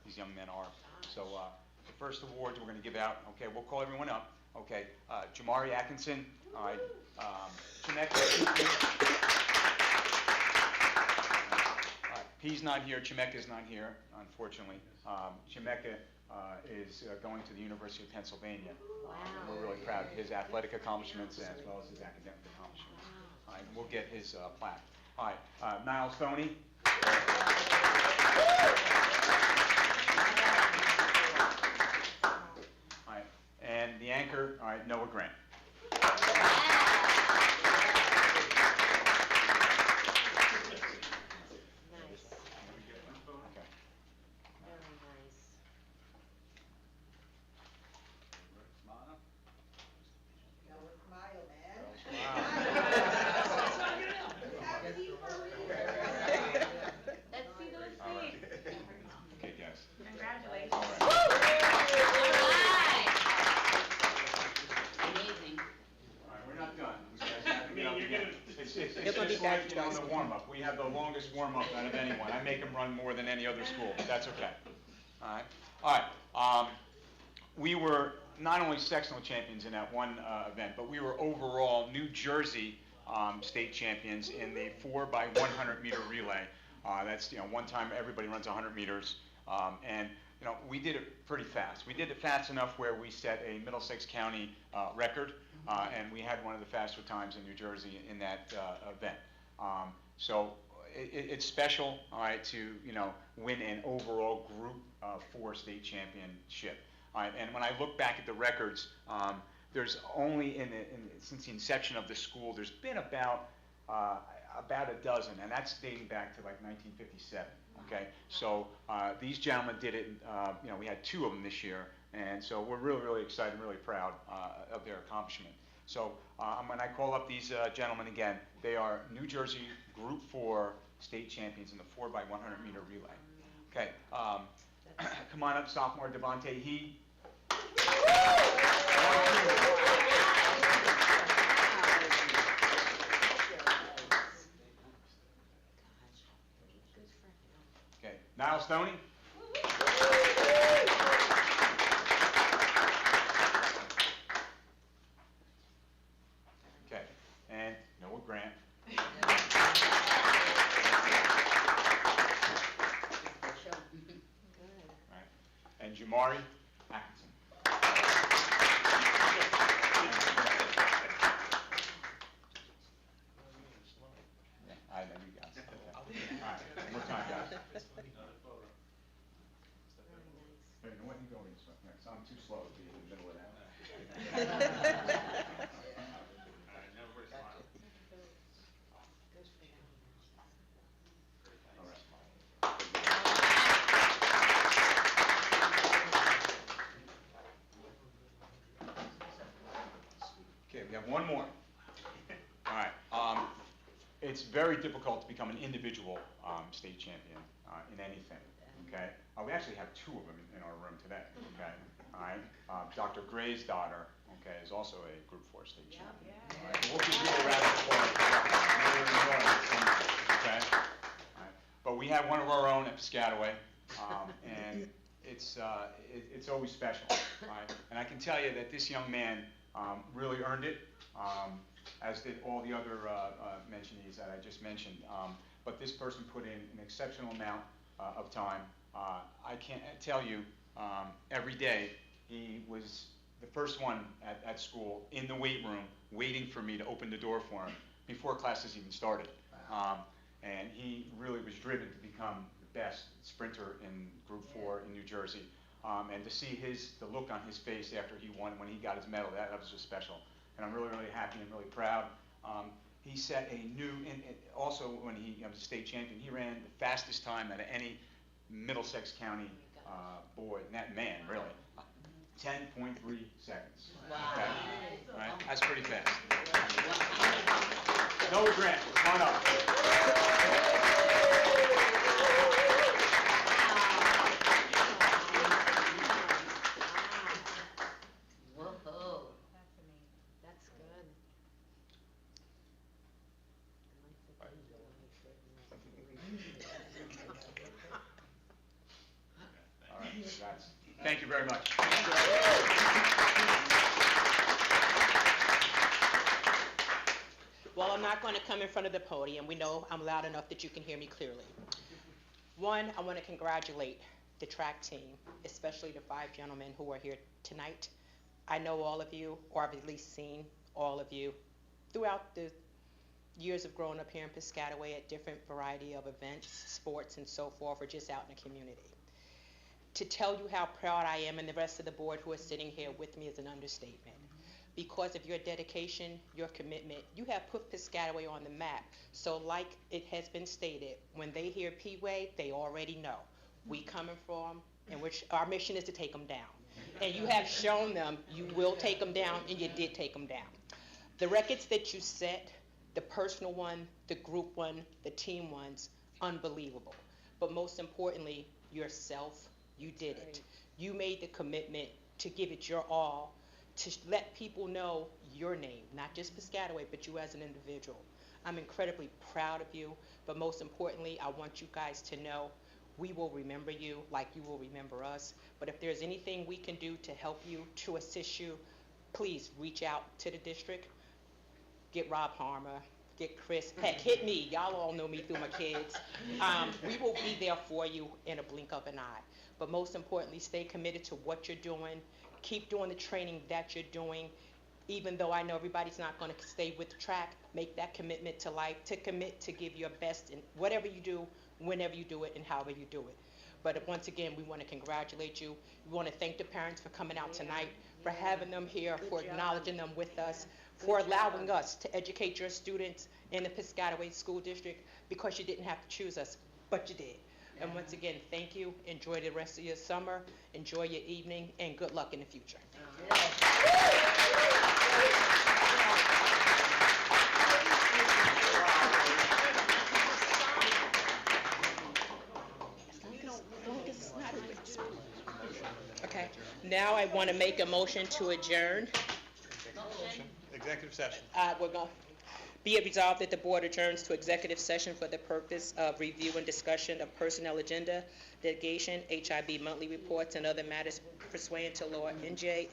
these young men are. So the first awards we're going to give out, okay, we'll call everyone up. Okay, Jamari Atkinson, all right, Chemeka. He's not here, Chemeka's not here, unfortunately. Chemeka is going to the University of Pennsylvania. We're really proud of his athletic accomplishments as well as his academic accomplishments. All right, we'll get his plaque. All right, Niall Stoney. All right, and the anchor, all right, Noah Grant. Nice. Okay. Very nice. Now with smile, man. Let's see those All right. feet. Okay, guys. Congratulations. All right. Amazing. All right, we're not done. These guys have to get up again. It's You're just gonna be back like, on the warm-up. We have the longest warm-up out of anyone. I make them run more than any other school, but that's okay. All right. All right. We were not only sectional champions in that one event, but we were overall New Jersey state champions in the 4x100 meter relay. That's, one time everybody runs 100 meters, and we did it pretty fast. We did it fast enough where we set a Middlesex County record, and we had one of the faster times in New Jersey in that event. So it's special, all right, to win an overall Group 4 state championship. All right, and when I look back at the records, there's only since the inception of the school, there's been about a dozen, and that's dating back to like 1957. Okay, so these gentlemen did it. We had 2 of them this year, and so we're really, really excited, really proud of their accomplishment. So when I call up these gentlemen again, they are New Jersey Group 4 state champions in the 4x100 meter relay. Okay, come on up, sophomore Devontae He. Okay, Niall Stoney. Okay, and Noah Grant. Right. And Jamari Atkinson. I know you guys. Okay. All right, one more time, guys. Hey, no, when you go this way, so I'm too slow to be in the middle of that. All right. Okay, we have one more. All right. It's very difficult to become an individual state champion in anything. Okay. We actually have 2 of them in our room today. Okay. All right. Dr. Gray's daughter, okay, is also a Group 4 state champion. All right. We'll give you a round of applause. Okay. All right. But we have one of our own at Piscataway, and it's always special. All right. And I can tell you that this young man really earned it, as did all the other mentionees that I just mentioned. But this person put in an exceptional amount of time. I can't tell you, every day he was the first one at school in the weight room waiting for me to open the door for him before classes even started. And he really was driven to become the best sprinter in Group 4 in New Jersey. And to see the look on his face after he won, when he got his medal, that was just special. And I'm really, really happy and really proud. He set a new, also when he was a state champion, he ran the fastest time out of any Middlesex County boy, that man, really. 10.3 seconds. Wow. Okay? All right? That's pretty fast. Noah Grant, come on up. Whoa. That's good. Thank you very much. Well, I'm not going to come in front of the podium. We know I'm loud enough that you can hear me clearly. One, I want to congratulate the track team, especially the 5 gentlemen who are here tonight. I know all of you, or I've at least seen all of you throughout the years of growing up here in Piscataway at different variety of events, sports, and so forth, or just out in the community. To tell you how proud I am and the rest of the board who are sitting here with me is an understatement. Because of your dedication, your commitment, you have put Piscataway on the map. So like it has been stated, when they hear P-Way, they already know. We coming from, and our mission is to take them down. And you have shown them you will take them down, and you did take them down. The records that you set, the personal one, the group one, the team ones, unbelievable. But most importantly, yourself, you did it. You made the commitment to give it your all, to let people know your name, not just Piscataway, but you as an individual. I'm incredibly proud of you, but most importantly, I want you guys to know we will remember you like you will remember us. But if there's anything we can do to help you, to assist you, please reach out to the district. Get Rob Harmer, get Chris, heck, hit me. Y'all all know me through my kids. We will be there for you in a blink of an eye. But most importantly, stay committed to what you're doing. Keep doing the training that you're doing. Even though I know everybody's not going to stay with the track, make that commitment to life, to commit to give your best in whatever you do, whenever you do it, and however you do it. But once again, we want to congratulate you. We want to thank the parents for coming out tonight, for having them here, for acknowledging them with us, for allowing us to educate your students in the Piscataway School District, because you didn't have to choose us, but you did. And once again, thank you. Enjoy the rest of your summer. Enjoy your evening, and good luck in the future. Okay. Now I want to make a motion to adjourn. Executive session. We're going. Be it resolved that the board adjourns to executive session for the purpose of review and discussion of personnel agenda, litigation, HIB monthly reports, and other matters pursuant to law NJ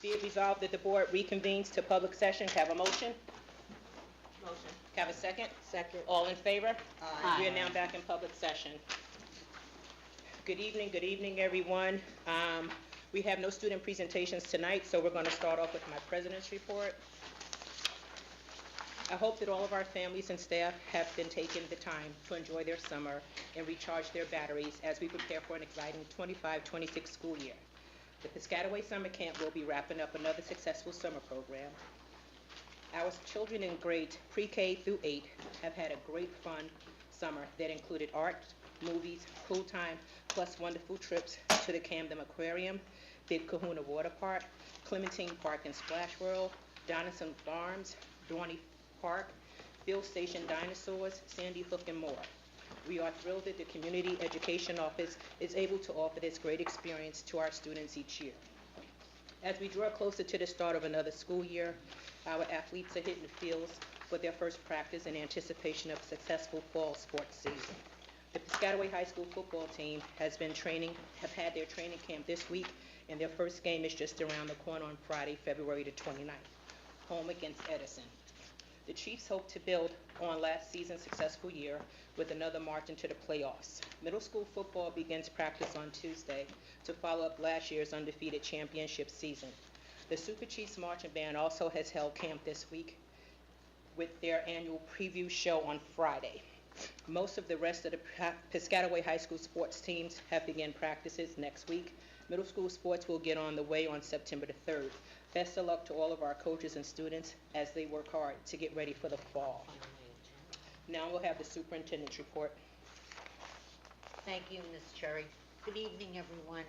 Be it resolved that the board reconvenes to public session. Can I have a motion? Motion. Can I have a second? Second. All in favor? Aye. We are now back in public session. Good evening, everyone. We have no student presentations tonight, so we're going to start off with my president's report. I hope that all of our families and staff have been taking the time to enjoy their summer and recharge their batteries as we prepare for an exciting 25-26 school year. The Piscataway Summer Camp will be wrapping up another successful summer program. Our children in grades pre-K through 8 have had a great fun summer that included art, movies, pool time, plus wonderful trips to the Camden Aquarium, Big Kahuna Water Park, Clementine Park and Splash World, Donaldson Farms, Dorney Park, Field Station Dinosaurs, Sandy Hook, and more. We are thrilled that the Community Education Office is able to offer this great experience to our students each year. As we draw closer to the start of another school year, our athletes are hitting the fields for their first practice in anticipation of a successful fall sports season. The Piscataway High School football team have had their training camp this week, and their first game is just around the corner on Friday, February the 29th, home against Edison. The Chiefs hope to build on last season's successful year with another march into the playoffs. Middle school football begins practice on Tuesday to follow up last year's undefeated championship season. The Super Chiefs Marching Band also has held camp this week with their annual preview show on Friday. Most of the rest of the Piscataway High School sports teams have begun practices next week. Middle school sports will get on the way on September the 3rd. Best of luck to all of our coaches and students as they work hard to get ready for the fall. Now we'll have the superintendent's report. Thank you, Ms. Cherry. Good evening, everyone.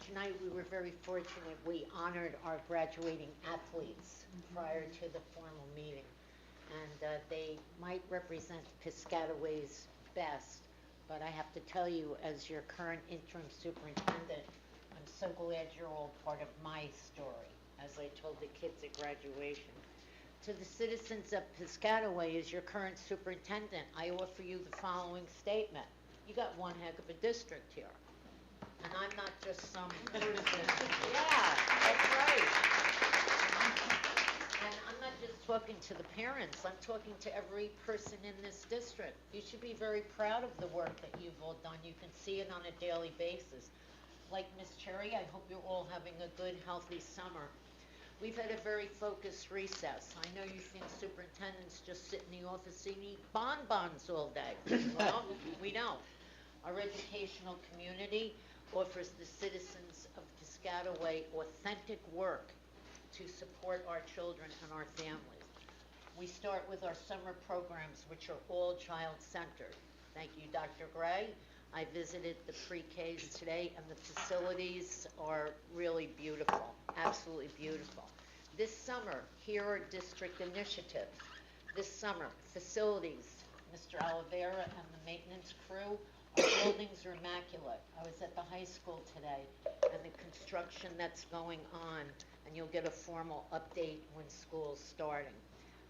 Tonight we were very fortunate. We honored our graduating athletes prior to the formal meeting. And they might represent Piscataway's best, but I have to tell you, as your current interim superintendent, I'm so glad you're all part of my story, as I told the kids at graduation. To the citizens of Piscataway, as your current superintendent, I offer you the following statement. You got one heck of a district here. And I'm not just some person. Yeah, that's right. And I'm not just talking to the parents, I'm talking to every person in this district. You should be very proud of the work that you've all done. You can see it on a daily basis. Like Ms. Cherry, I hope you're all having a good, healthy summer. We've had a very focused recess. I know you think superintendents just sit in the office and eat bonbons all day. Well, we don't. Our educational community offers the citizens of Piscataway authentic work to support our children and our families. We start with our summer programs, which are all child-centered. Thank you, Dr. Gray. I visited the pre-Ks today, and the facilities are really beautiful, absolutely beautiful. This summer, here are district initiatives. This summer, facilities, Mr. Oliveira and the maintenance crew, our buildings are immaculate. I was at the high school today, and the construction that's going on, and you'll get a formal update when school's starting.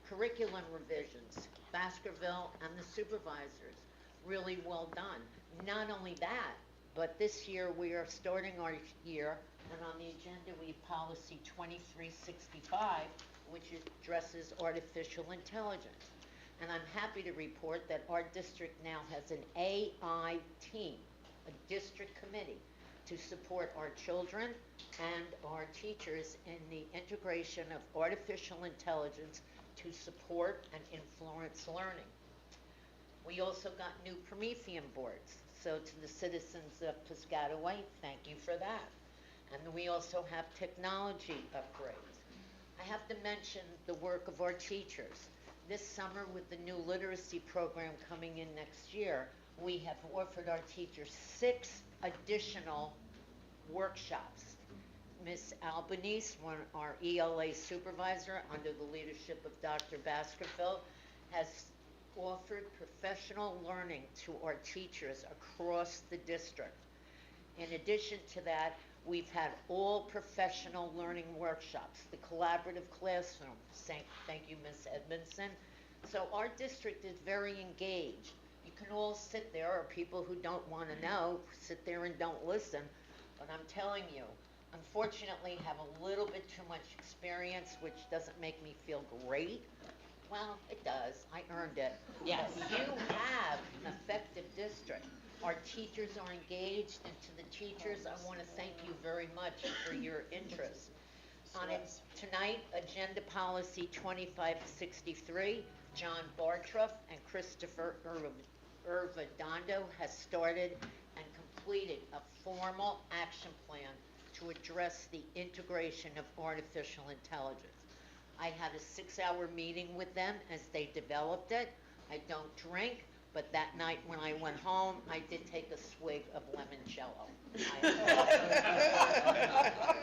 Curriculum revisions, Baskerville and the supervisors, really well done. Not only that, but this year we are starting our year, and on the agenda we have policy 2365, which addresses artificial intelligence. And I'm happy to report that our district now has an AI team, a district committee, to support our children and our teachers in the integration of artificial intelligence to support and influence learning. We also got new Promethean boards. So to the citizens of Piscataway, thank you for that. And we also have technology upgrades. I have to mention the work of our teachers. This summer, with the new literacy program coming in next year, we have offered our teachers 6 additional workshops. Ms. Albanese, our ELA supervisor, under the leadership of Dr. Baskerville, has offered professional learning to our teachers across the district. In addition to that, we've had all professional learning workshops, the collaborative classroom. Thank you, Ms. Edmondson. So our district is very engaged. You can all sit there, or people who don't want to know, sit there and don't listen. But I'm telling you, unfortunately have a little bit too much experience, which doesn't make me feel great. Well, it does, I earned it. Yes. But you have an effective district. Our teachers are engaged, and to the teachers, I want to thank you very much for your interest. On it tonight, Agenda Policy 2563, John Bartruff and Christopher Irvadondo has started and completed a formal action plan to address the integration of artificial intelligence. I had a 6-hour meeting with them as they developed it. I don't drink, but that night when I went home, I did take a swig of limoncello.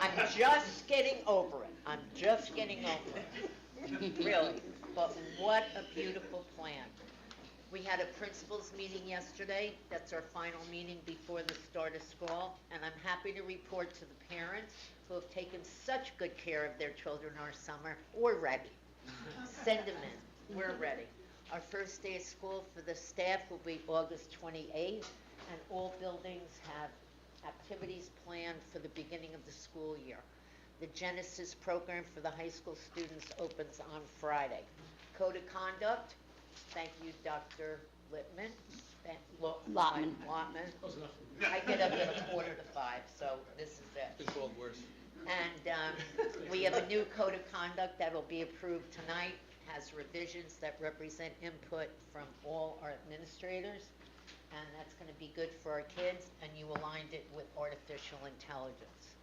I'm just getting over it. I'm just getting over it. Really. But what a beautiful plan. We had a principals meeting yesterday. That's our final meeting before the start of school. And I'm happy to report to the parents who have taken such good care of their children our summer. We're ready. Send them in. We're ready. Our first day of school for the staff will be August 28th, and all buildings have activities planned for the beginning of the school year. The Genesis program for the high school students opens on Friday. Code of conduct, thank you, Dr. Littman. Lotman. I get up at 4:45, so this is it. It's called worse. And we have a new code of conduct that will be approved tonight, has revisions that represent input from all our administrators, and that's going to be good for our kids, and you aligned it with artificial intelligence.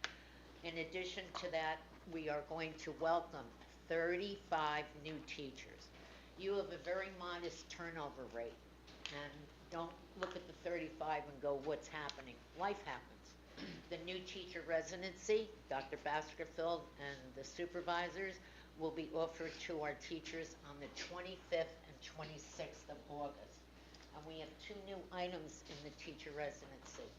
In addition to that, we are going to welcome 35 new teachers. You have a very modest turnover rate, and don't look at the 35 and go, what's happening? Life happens. The new teacher residency, Dr. Baskerville and the supervisors will be offered to our teachers on the 25th and 26th of August. And we have 2 new items in the teacher residency.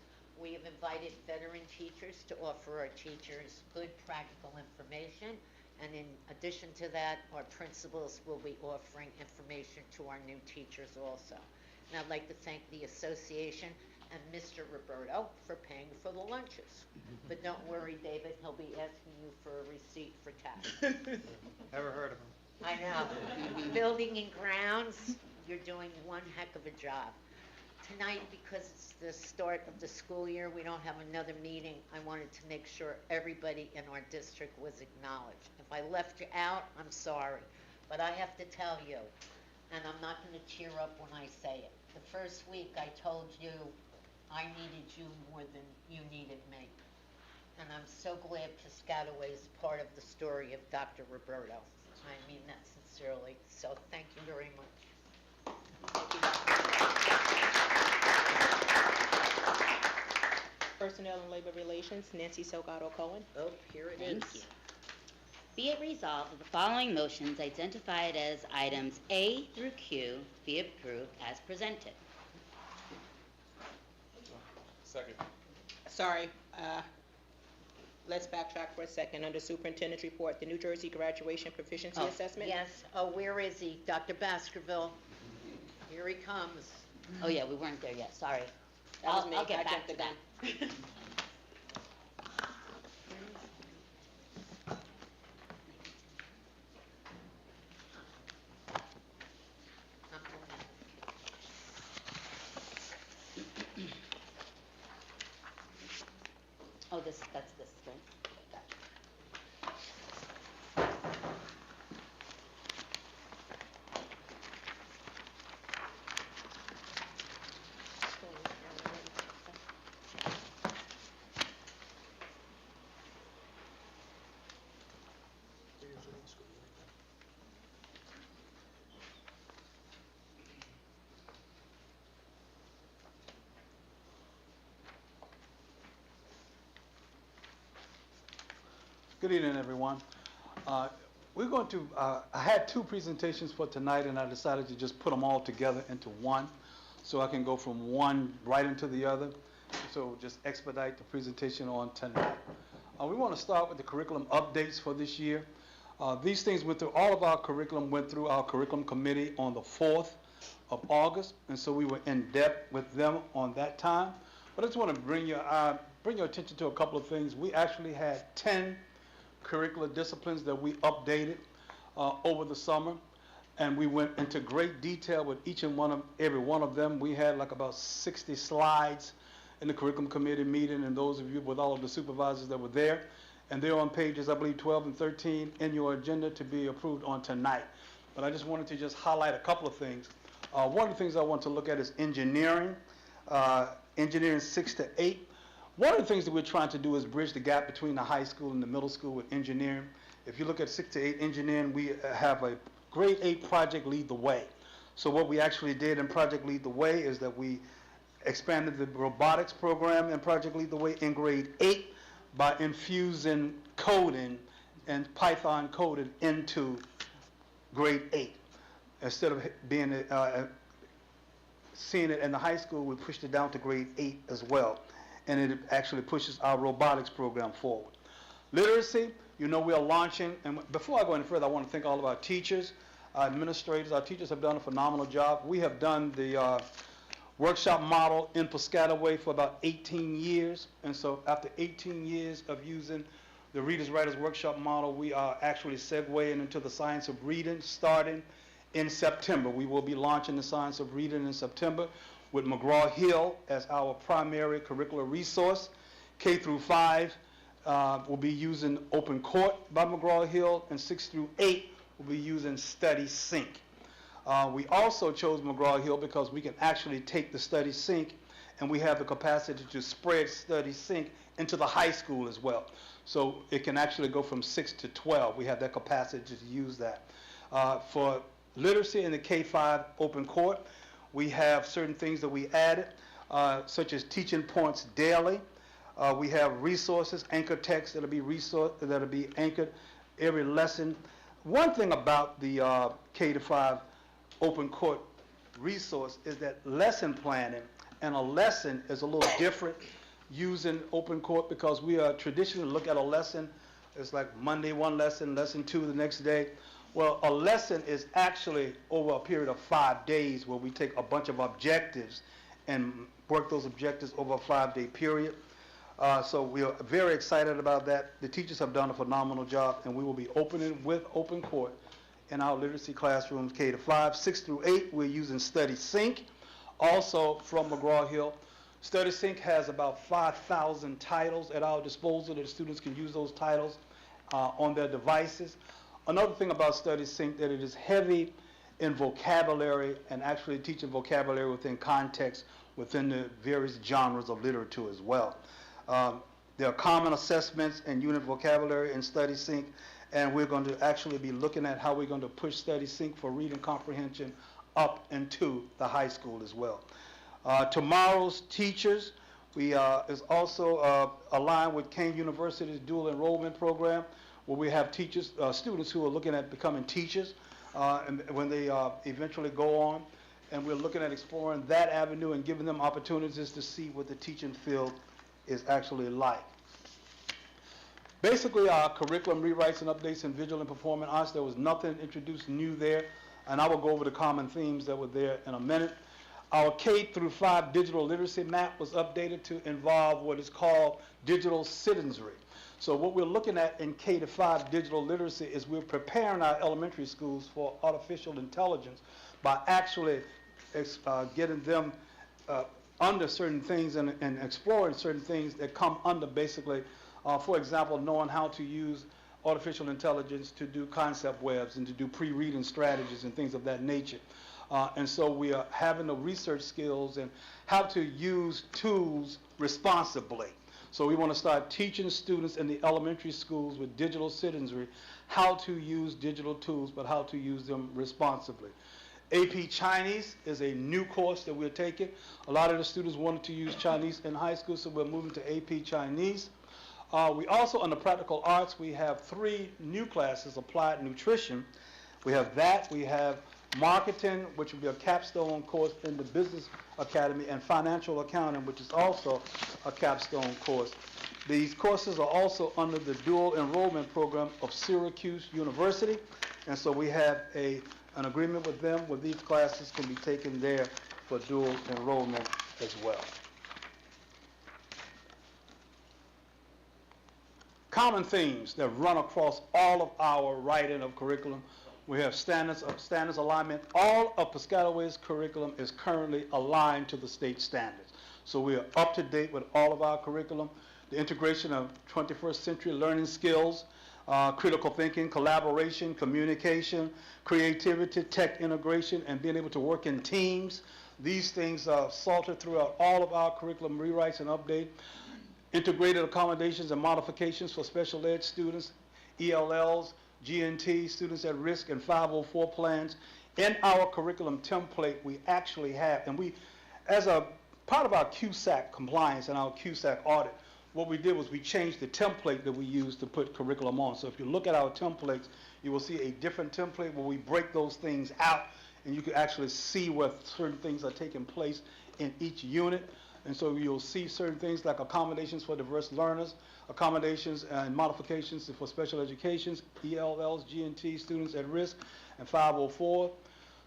We have invited veteran teachers to offer our teachers good practical information. And in addition to that, our principals will be offering information to our new teachers also. And I'd like to thank the association and Mr. Roberto for paying for the lunches. But don't worry, David, he'll be asking you for a receipt for tax. Never heard of him. I know. Building and grounds, you're doing one heck of a job. Tonight, because it's the start of the school year, we don't have another meeting. I wanted to make sure everybody in our district was acknowledged. If I left you out, I'm sorry. But I have to tell you, and I'm not going to cheer up when I say it. The first week I told you I needed you more than you needed me. And I'm so glad Piscataway is part of the story of Dr. Roberto. I mean that sincerely. So thank you very much. Personnel and Labor Relations, Nancy Salgado Cohen. Oh, here it is. Thank you. Be it resolved that the following motions identified as items A through Q be approved as presented. Second. Sorry, let's backtrack for a second. Under Superintendent's Report, the New Jersey Graduation Proficiency Assessment. Yes. Oh, where is he? Dr. Baskerville. Here he comes. Oh yeah, we weren't there yet, sorry. That was me. I'll get I back jumped to the gun. that. Oh, that's this, right? Gotcha. Good evening, everyone. We're going to, I had 2 presentations for tonight, and I decided to just put them all together into one, so I can go from one right into the other. So just expedite the presentation on tonight. We want to start with the curriculum updates for this year. These things went through, all of our curriculum went through our curriculum committee on the 4th of August, and so we were in depth with them on that time. But I just want to bring you our bring your attention to a couple of things. We actually had 10 curricular disciplines that we updated over the summer, and we went into great detail with every one of them. We had like about 60 slides in the curriculum committee meeting, and those of you with all of the supervisors that were there, and they're on pages, I believe, 12 and 13 in your agenda to be approved on tonight. But I just wanted to just highlight a couple of things. One of the things I want to look at is engineering, engineering 6 to 8. One of the things that we're trying to do is bridge the gap between the high school and the middle school with engineering. If you look at 6 to 8 engineering, we have a grade 8 project Lead the Way. So what we actually did in Project Lead the Way is that we expanded the robotics program in Project Lead the Way in grade 8 by infusing coding and Python coding into grade 8. Instead of being seeing it in the high school, we pushed it down to grade 8 as well. And it actually pushes our robotics program forward. Literacy, we are launching, and before I go any further, I want to thank all of our teachers, our administrators. Our teachers have done a phenomenal job. We have done the workshop model in Piscataway for about 18 years, and so after 18 years of using the Readers Writers Workshop model, we are actually segueing into the science of reading starting in September. We will be launching the science of reading in September with McGraw-Hill as our primary curricular resource. K through 5 will be using Open Court by McGraw-Hill, and 6 through 8 will be using Study Sync. We also chose McGraw-Hill because we can actually take the Study Sync, and we have the capacity to spread Study Sync into the high school as well. So it can actually go from 6 to 12. We have that capacity to use that. For literacy in the K-5 Open Court, we have certain things that we added, such as teaching points daily. We have resources, anchor text that'll be anchored every lesson. One thing about the K-5 Open Court resource is that lesson planning and a lesson is a little different using Open Court, because we are traditionally look at a lesson, it's like Monday one lesson, lesson 2 the next day. Well, a lesson is actually over a period of 5 days where we take a bunch of objectives and work those objectives over a 5-day period. So we are very excited about that. The teachers have done a phenomenal job, and we will be opening with Open Court in our literacy classrooms K to 5. 6 through 8, we're using Study Sync, also from McGraw-Hill. Study Sync has about 5,000 titles at our disposal that students can use those titles on their devices. Another thing about Study Sync that it is heavy in vocabulary and actually teaching vocabulary within context within the various genres of literature as well. There are common assessments and unit vocabulary in Study Sync, and we're going to actually be looking at how we're going to push Study Sync for reading comprehension up into the high school as well. Tomorrow's teachers, is also aligned with Kane University's dual enrollment program, where we have teachers, students who are looking at becoming teachers and when they eventually go on, and we're looking at exploring that avenue and giving them opportunities to see what the teaching field is actually like. Basically, our curriculum rewrites and updates in visual and performing arts, there was nothing introduced new there, and I will go over the common themes that were there in a minute. Our K through 5 digital literacy map was updated to involve what is called digital citizenry. So what we're looking at in K to 5 digital literacy is we're preparing our elementary schools for artificial intelligence by actually getting them under certain things and exploring certain things that come under basically, for example, knowing how to use artificial intelligence to do concept webs and to do pre-reading strategies and things of that nature. And so we are having the research skills and how to use tools responsibly. So we want to start teaching students in the elementary schools with digital citizenry how to use digital tools, but how to use them responsibly. AP Chinese is a new course that we're taking. A lot of the students wanted to use Chinese in high school, so we're moving to AP Chinese. We also, under practical arts, we have 3 new classes, applied nutrition. We have that. We have marketing, which will be a capstone course in the Business Academy, and financial accounting, which is also a capstone course. These courses are also under the dual enrollment program of Syracuse University, and so we have an agreement with them where these classes can be taken there for dual enrollment as well. common themes that run across all of our writing of curriculum. We have standards alignment. All of Piscataway's curriculum is currently aligned to the state standards. So we are up to date with all of our curriculum. The integration of 21st century learning skills, critical thinking, collaboration, communication, creativity, tech integration, and being able to work in teams. These things are salted throughout all of our curriculum rewrites and update. Integrated accommodations and modifications for special ed students, ELLs, GNT, students at risk, and 504 plans. In our curriculum template, we actually have, and we, as a part of our QSAC compliance and our QSAC audit, what we did was we changed the template that we use to put curriculum on. So if you look at our templates, you will see a different template where we break those things out, and you can actually see where certain things are taking place in each unit. And so you'll see certain things like accommodations for diverse learners, accommodations and modifications for special educations, ELLs, GNT, students at risk, and 504.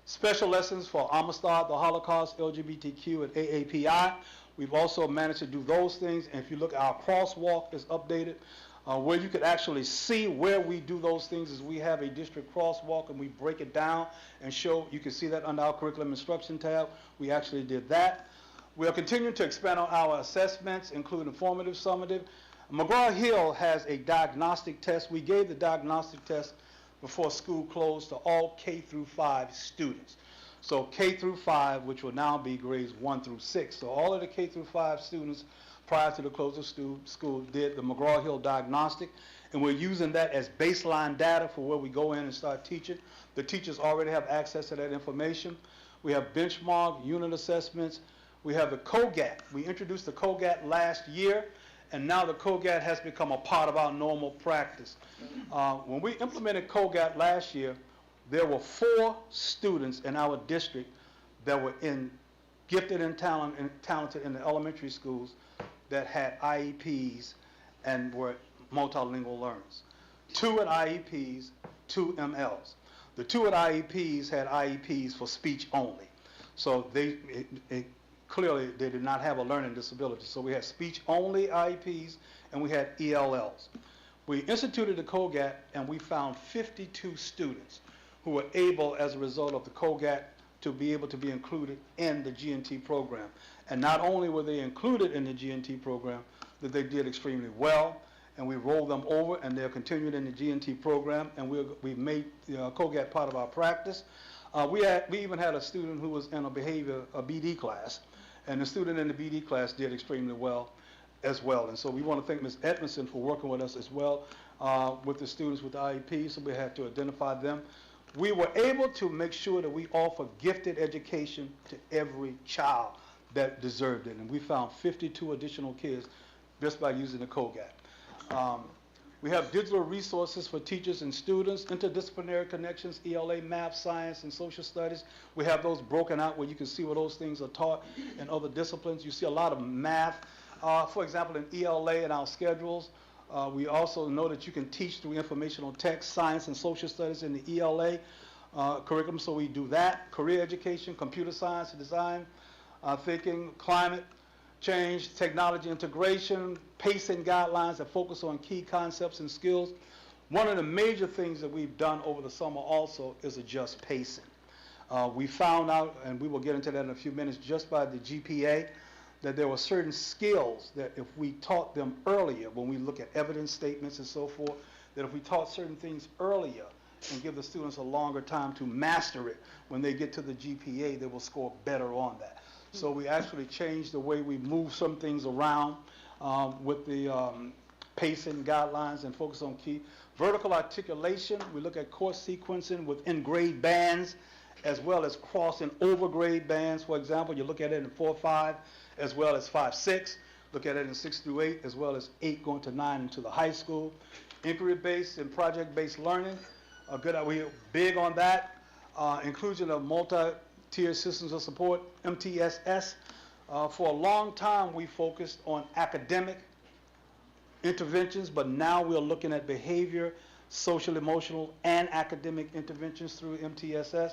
Special lessons for Amistad, the Holocaust, LGBTQ, and AAPI. We've also managed to do those things. And if you look, our crosswalk is updated. Where you could actually see where we do those things is we have a district crosswalk, and we break it down and show. You can see that under our curriculum instruction tab. We actually did that. We are continuing to expand on our assessments, including formative, summative. McGraw-Hill has a diagnostic test. We gave the diagnostic test before school closed to all K through 5 students. So K through 5, which will now be grades 1 through 6. So all of the K through 5 students prior to the close of school did the McGraw-Hill diagnostic, and we're using that as baseline data for where we go in and start teaching. The teachers already have access to that information. We have benchmark, unit assessments. We have the COGAT. We introduced the COGAT last year, and now the COGAT has become a part of our normal practice. When we implemented COGAT last year, there were 4 students in our district that were gifted and talented in the elementary schools that had IEPs and were multilingual learners. 2 at IEPs, 2 MLs. The 2 at IEPs had IEPs for speech only. So clearly they did not have a learning disability. So we had speech-only IEPs and we had ELLs. We instituted the COGAT, and we found 52 students who were able, as a result of the COGAT, to be able to be included in the GNT program. And not only were they included in the GNT program, that they did extremely well, and we rolled them over, and they're continuing in the GNT program, and we've made COGAT part of our practice. We even had a student who was in a BD class, and the student in the BD class did extremely well as well. And so we want to thank Ms. Edmondson for working with us as well with the students with the IEP, so we had to identify them. We were able to make sure that we offer gifted education to every child that deserved it, and we found 52 additional kids just by using the COGAT. We have digital resources for teachers and students, interdisciplinary connections, ELA, math, science, and social studies. We have those broken out where you can see where those things are taught in other disciplines. You see a lot of math, for example, in ELA in our schedules. We also know that you can teach through informational text, science, and social studies in the ELA curriculum, so we do that. Career education, computer science, design, thinking, climate change, technology integration, pacing guidelines that focus on key concepts and skills. One of the major things that we've done over the summer also is adjust pacing. We found out, and we will get into that in a few minutes, just by the GPA, that there were certain skills that if we taught them earlier, when we look at evidence statements and so forth, that if we taught certain things earlier and give the students a longer time to master it, when they get to the GPA, they will score better on that. So we actually changed the way we move some things around with the pacing guidelines and focus on key. Vertical articulation, we look at course sequencing within grade bands as well as crossing over grade bands. For example, you look at it in 4-5 as well as 5-6. Look at it in 6 through 8 as well as 8 going to 9 into the high school. Inquiry-based and project-based learning, we're big on that. Inclusion of multi-tier systems of support, MTSS. For a long time, we focused on academic interventions, but now we're looking at behavior, social, emotional, and academic interventions through MTSS.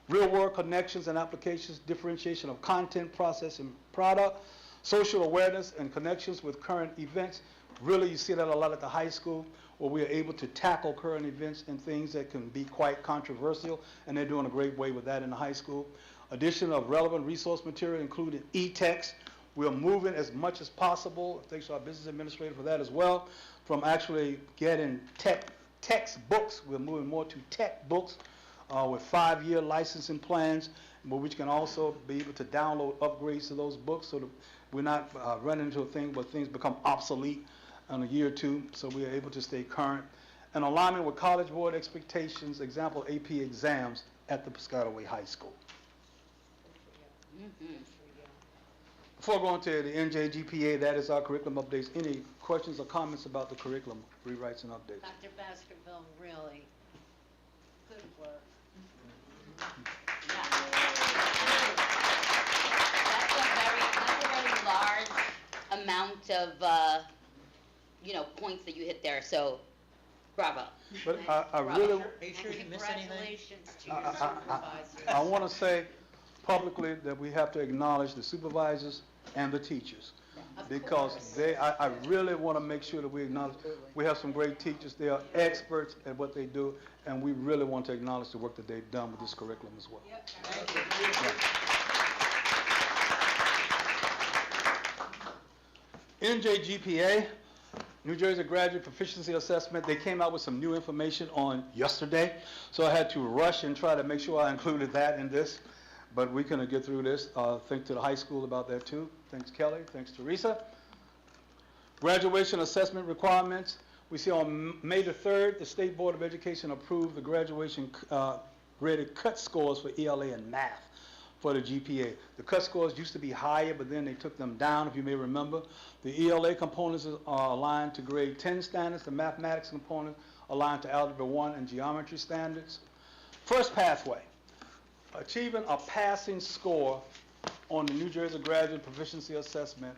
Real-world connections and applications, differentiation of content, process, and product, social awareness and connections with current events, Really, you see that a lot at the high school, where we are able to tackle current events and things that can be quite controversial, and they're doing a great way with that in the high school. Addition of relevant resource material, including e-text. We're moving as much as possible, thanks to our business administrator for that as well, from actually getting textbooks. We're moving more to tech books with 5-year licensing plans, but we can also be able to download upgrades to those books so that we're not running into a thing where things become obsolete in a year or two, so we are able to stay current. And alignment with College Board expectations, example AP exams at the Piscataway High School. Before going to the NJGPA, that is our curriculum updates. Any questions or comments about the curriculum rewrites and updates? Dr. Baskerville, really, good work. That's a very large amount of, points that you hit there, so bravo. But I really, Are you sure you didn't miss anything? Congratulations to your supervisors. I want to say publicly that we have to acknowledge the supervisors and the teachers. Of Because course. I really want to make sure that we acknowledge, we have some great teachers, they are experts at what they do, and we really want to acknowledge the work that they've done with this curriculum as well. NJGPA, New Jersey Graduate Proficiency Assessment, they came out with some new information on yesterday, so I had to rush and try to make sure I included that in this, but we can get through this. Thanks to the high school about that too. Thanks Kelly, thanks Teresa. Graduation assessment requirements. We see on May the 3rd, the State Board of Education approved the graduation graded cut scores for ELA and math for the GPA. The cut scores used to be higher, but then they took them down, if you may remember. The ELA components are aligned to grade 10 standards. The mathematics component aligned to Algebra 1 and geometry standards. First pathway, achieving a passing score on the New Jersey Graduate Proficiency Assessment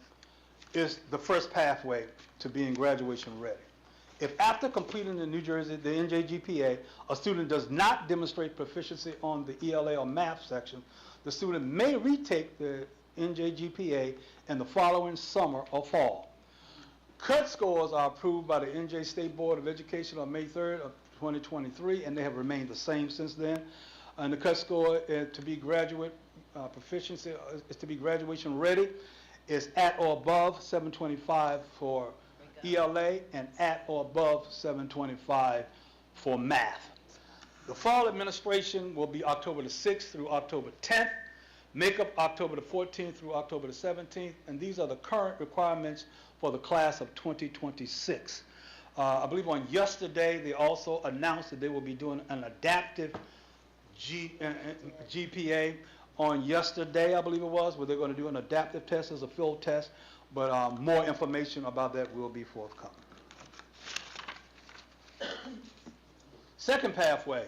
is the first pathway to being graduation ready. If after completing the NJGPA, a student does not demonstrate proficiency on the ELA or math section, the student may retake the NJGPA in the following summer or fall. Cut scores are approved by the NJ State Board of Education on May 3rd of 2023, and they have remained the same since then. And the cut score to be graduate proficiency is to be graduation ready is at or above 725 for ELA and at or above 725 for math. The fall administration will be October the 6th through October 10th, makeup October the 14th through October the 17th, and these are the current requirements for the class of 2026. I believe on yesterday they also announced that they will be doing an adaptive GPA on yesterday, I believe it was, where they're going to do an adaptive test as a field test, but more information about that will be forthcoming. Second pathway,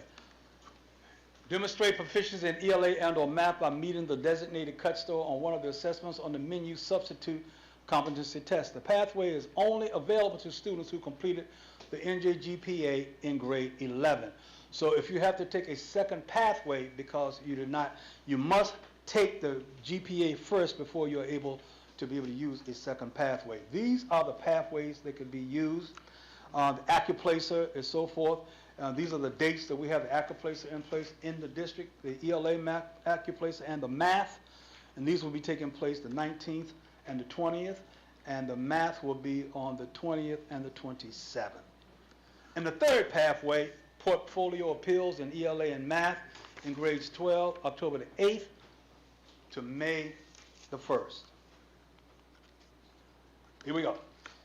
demonstrate proficiency in ELA and or math by meeting the designated cut score on one of the assessments on the menu substitute competency test. The pathway is only available to students who completed the NJGPA in grade 11. So if you have to take a second pathway because you did not, you must take the GPA first before you're able to be able to use a second pathway. These are the pathways that could be used. The AccuPlacer and so forth. These are the dates that we have the AccuPlacer in place in the district, the ELA AccuPlacer and the math. And these will be taking place the 19th and the 20th. And the math will be on the 20th and the 27th. And the third pathway, portfolio appeals in ELA and math in grades 12, October the 8th to May the 1st. Here we go.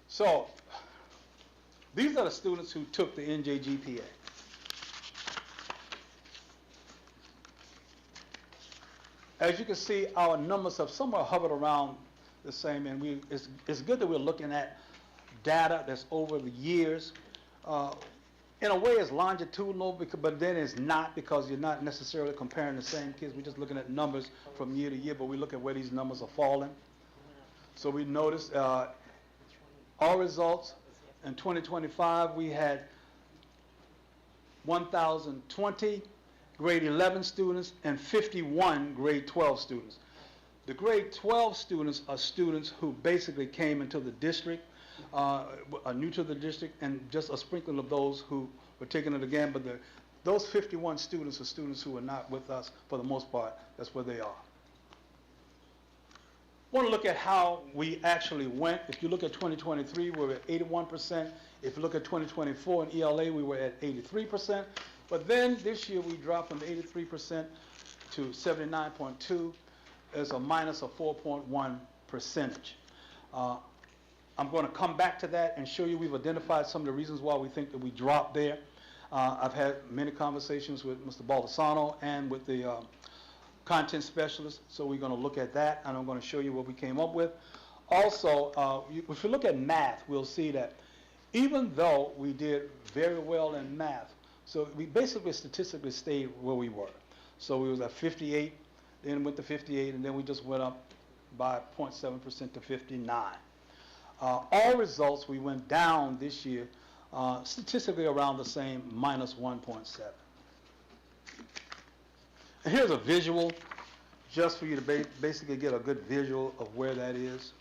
So, these are the students who took the NJGPA. As you can see, our numbers have somewhat hovered around the same, and it's good that we're looking at data that's over the years. In a way, it's longitudinal, but then it's not, because you're not necessarily comparing the same kids. We're just looking at numbers from year to year, but we look at where these numbers are falling. So we noticed our results in 2025, we had 1,020 grade 11 students and 51 grade 12 students. The grade 12 students are students who basically came into the district. are new to the district, and just a sprinkling of those who were taking it again. But those 51 students are students who are not with us for the most part. That's where they are. Want to look at how we actually went. If you look at 2023, we were at 81%. If you look at 2024 in ELA, we were at 83%. But then this year we dropped from 83% to 79.2. There's a minus of 4.1 percentage. I'm going to come back to that and show you we've identified some of the reasons why we think that we dropped there. I've had many conversations with Mr. Baldessano and with the content specialist, so we're going to look at that, and I'm going to show you what we came up with. Also, if you look at math, we'll see that even though we did very well in math, so we basically statistically stayed where we were. So we was at 58, then went to 58, and then we just went up by 0.7% to 59. All results, we went down this year, statistically around the same, minus 1.7. And here's a visual, just for you to basically get a good visual of where that is.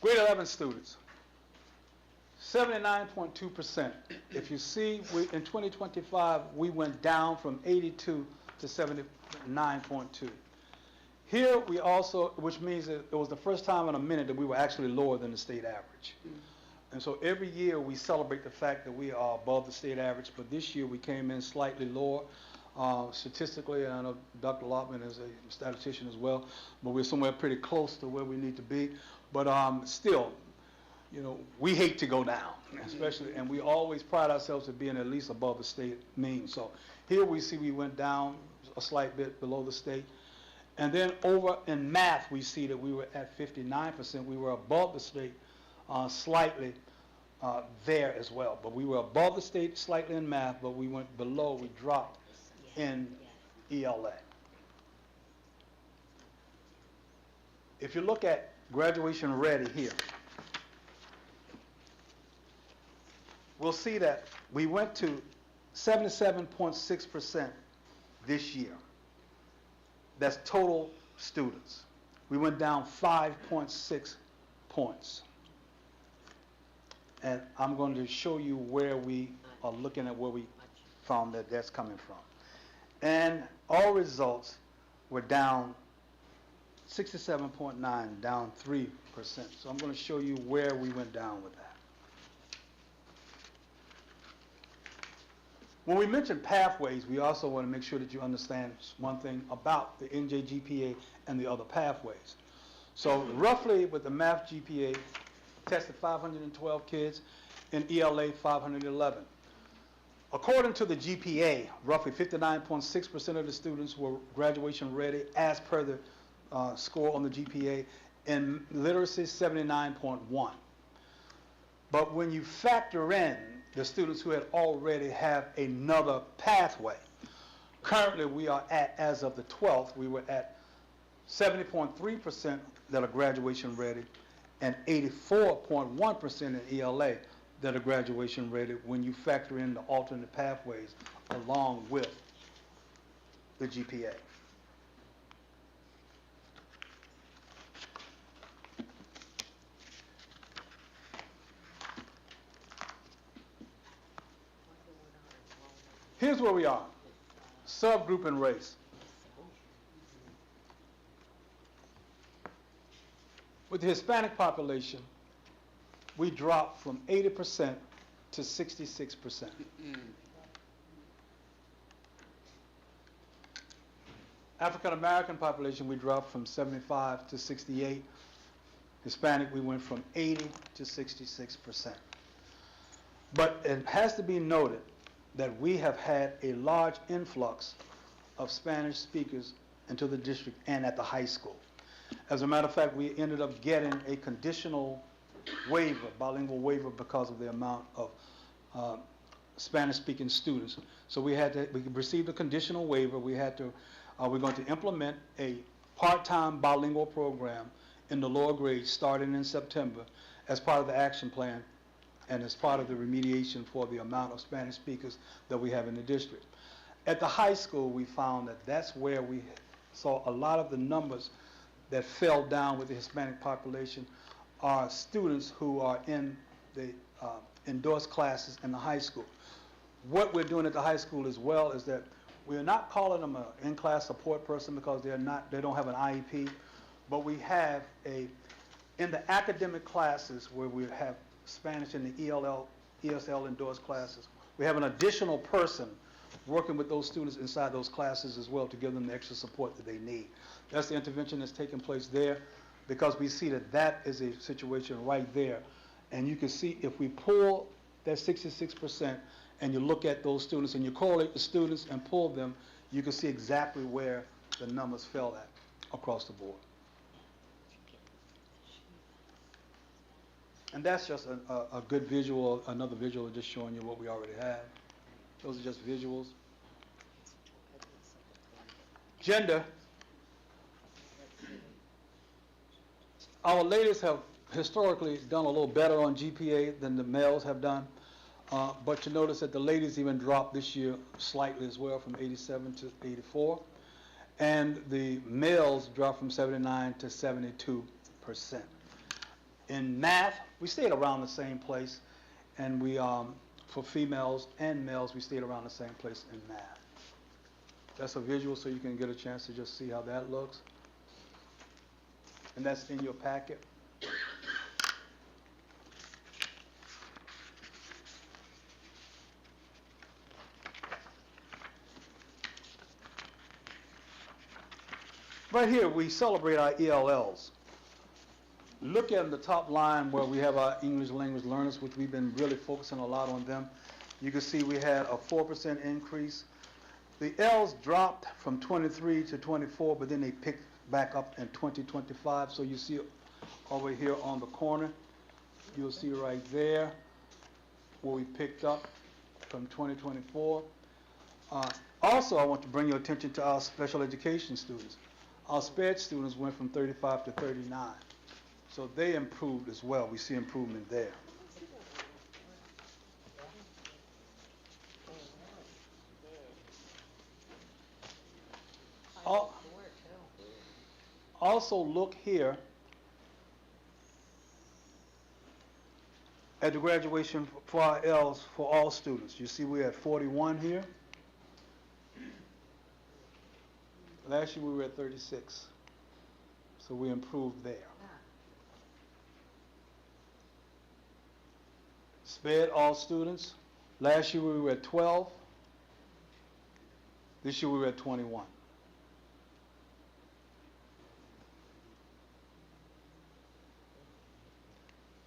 Grade 11 students, 79.2%. If you see, in 2025, we went down from 82 to 79.2. Here we also, which means that it was the first time in a minute that we were actually lower than the state average. And so every year we celebrate the fact that we are above the state average, but this year we came in slightly lower. Statistically, and I know Dr. Lottman is a statistician as well, but we're somewhere pretty close to where we need to be. But still, you know, we hate to go down, especially, and we always pride ourselves at being at least above the state mean. So here we see we went down a slight bit below the state. And then over in math, we see that we were at 59%. We were above the state slightly there as well. But we were above the state slightly in math, but we went below, we dropped in ELA. If you look at graduation ready here, we'll see that we went to 77.6% this year. That's total students. We went down 5.6 points. And I'm going to show you where we are looking at where we found that that's coming from. And all results were down 67.9, down 3%. So I'm going to show you where we went down with that. When we mention pathways, we also want to make sure that you understand one thing about the NJ GPA and the other pathways. So roughly with the math GPA, tested 512 kids, in ELA 511. According to the GPA, roughly 59.6% of the students were graduation ready as per the score on the GPA, and literacy 79.1. But when you factor in the students who had already have another pathway, currently we are at, as of the 12th, we were at 70.3% that are graduation ready and 84.1% in ELA that are graduation ready when you factor in the alternate pathways along with the GPA. Here's where we are, subgroup and race. With the Hispanic population, we dropped from 80% to 66%. African American population, we dropped from 75 to 68. Hispanic, we went from 80 to 66%. But it has to be noted that we have had a large influx of Spanish speakers into the district and at the high school. As a matter of fact, we ended up getting a conditional waiver, bilingual waiver, because of the amount of Spanish-speaking students. So we received a conditional waiver. We're going to implement a part-time bilingual program in the lower grades starting in September as part of the action plan and it's part of the remediation for the amount of Spanish speakers that we have in the district. At the high school, we found that that's where we saw a lot of the numbers that fell down with the Hispanic population are students who are in the endorsed classes in the high school. What we're doing at the high school as well is that we're not calling them an in-class support person because they don't have an IEP, but we have in the academic classes where we have Spanish in the ESL endorsed classes, we have an additional person working with those students inside those classes as well to give them the extra support that they need. That's the intervention that's taking place there because we see that that is a situation right there. And you can see if we pull that 66% and you look at those students and you correlate the students and pull them, you can see exactly where the numbers fell at across the board. And that's just a good visual, another visual just showing you what we already have. Those are just visuals. Gender. Our ladies have historically done a little better on GPA than the males have done. But you notice that the ladies even dropped this year slightly as well from 87 to 84. And the males dropped from 79 to 72%. In math, we stayed around the same place. And we, for females and males, we stayed around the same place in math. That's a visual so you can get a chance to just see how that looks. And that's in your packet. Right here, we celebrate our ELLs. Look at the top line where we have our English language learners, which we've been really focusing a lot on them. You can see we had a 4% increase. The L's dropped from 23 to 24, but then they picked back up in 2025. So you see over here on the corner, you'll see right there where we picked up from 2024. Also, I want to bring your attention to our special education students. Our SPED students went from 35 to 39. So they improved as well. We see improvement there. Also look here at the graduation for our L's for all students. You see we're at 41 here. Last year we were at 36. So we improved there. SPED, all students. Last year we were at 12. This year we were at 21.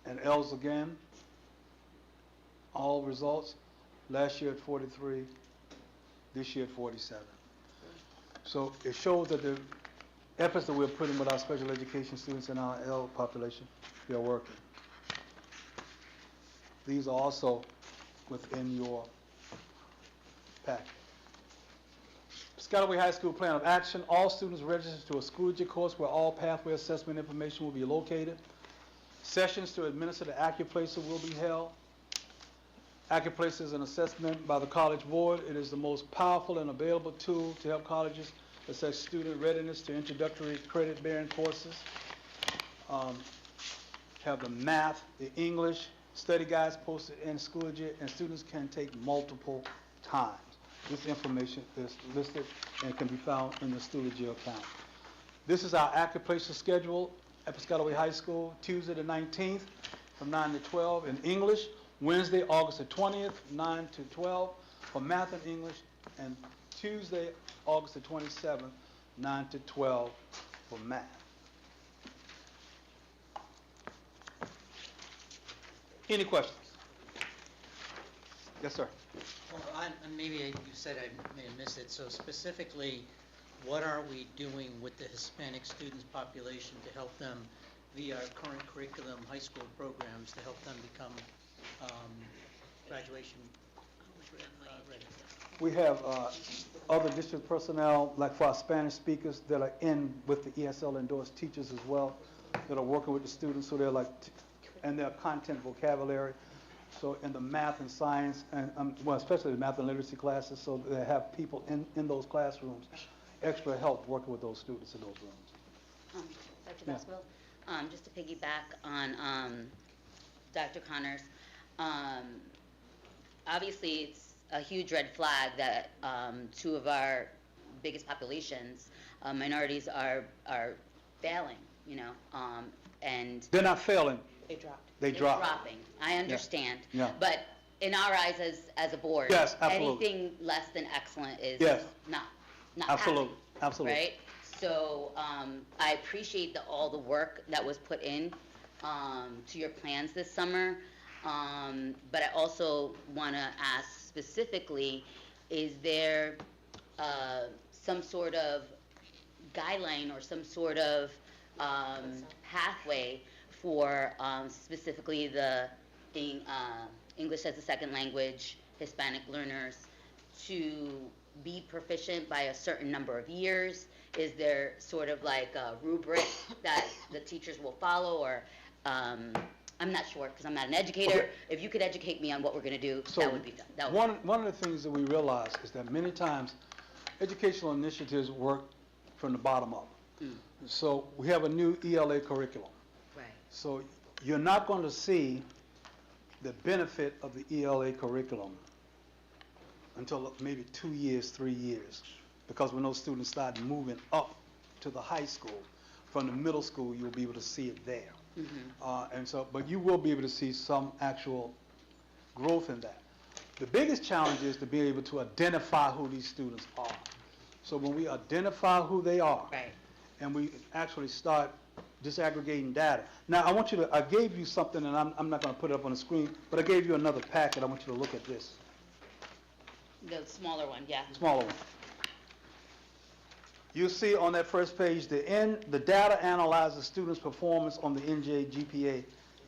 And L's again, all results. Last year at 43, this year at 47. So it shows that the efforts that we're putting with our special education students and our L population, they are working. These are also within your packet. Piscataway High School Plan of Action. All students registered to a Schoology course where all pathway assessment information will be located. Sessions to administer the AccuPlacer will be held. AccuPlacer is an assessment by the College Board. It is the most powerful and available tool to help colleges assess student readiness to introductory credit-bearing courses. Have the math, the English, study guides posted in Schoology, and students can take multiple times. This information is listed and can be found in the Schoology account. This is our AccuPlacer schedule at Piscataway High School, Tuesday the 19th from 9 to 12 in English, Wednesday, August the 20th, 9 to 12 for math and English, and Tuesday, August the 27th, 9 to 12 for math. Any questions? Yes, sir. Well, maybe you said I may have missed it. So specifically, what are we doing with the Hispanic students population to help them via our current curriculum, high school programs, to help them become graduation ready? We have other district personnel, like for our Spanish speakers, that are in with the ESL endorsed teachers as well, that are working with the students, so they're like, and their content vocabulary. So in the math and science, and well, especially the math and literacy classes, so they have people in those classrooms, extra help working with those students in those rooms. Dr. Yeah. Baskerville, just to piggyback on Dr. Connors, obviously it's a huge red flag that two of our biggest populations, minorities, are failing, you know, and They're not failing, They dropped. they they're drop. dropping. I understand. Yeah. But in our eyes as a board, Yes, absolutely. anything less than excellent is Yes. not Absolutely, passing, absolutely. right? So I appreciate all the work that was put in to your plans this summer. But I also want to ask specifically, is there some sort of guideline or some sort of pathway for specifically the English as a second language Hispanic learners to be proficient by a certain number of years? Is there sort of like a rubric that the teachers will follow, or I'm not sure because I'm not an educator. Okay. If you could educate me on what we're going to do, So that would be done. That would one of the things that we realize is that many times educational initiatives work from the bottom up. So we have a new ELA curriculum. right. So you're not going to see the benefit of the ELA curriculum until maybe 2 years, 3 years, because when those students start moving up to the high school, from the middle school, you'll be able to see it there. And so, but you will be able to see some actual growth in that. The biggest challenge is to be able to identify who these students are. So when we identify who they are, Right. and we actually start disaggregating data. Now, I gave you something, and I'm not going to put it up on the screen, but I gave you another packet. I want you to look at this, The smaller one, yeah. smaller one. You'll see on that first page, the data analyzes students' performance on the NJ GPA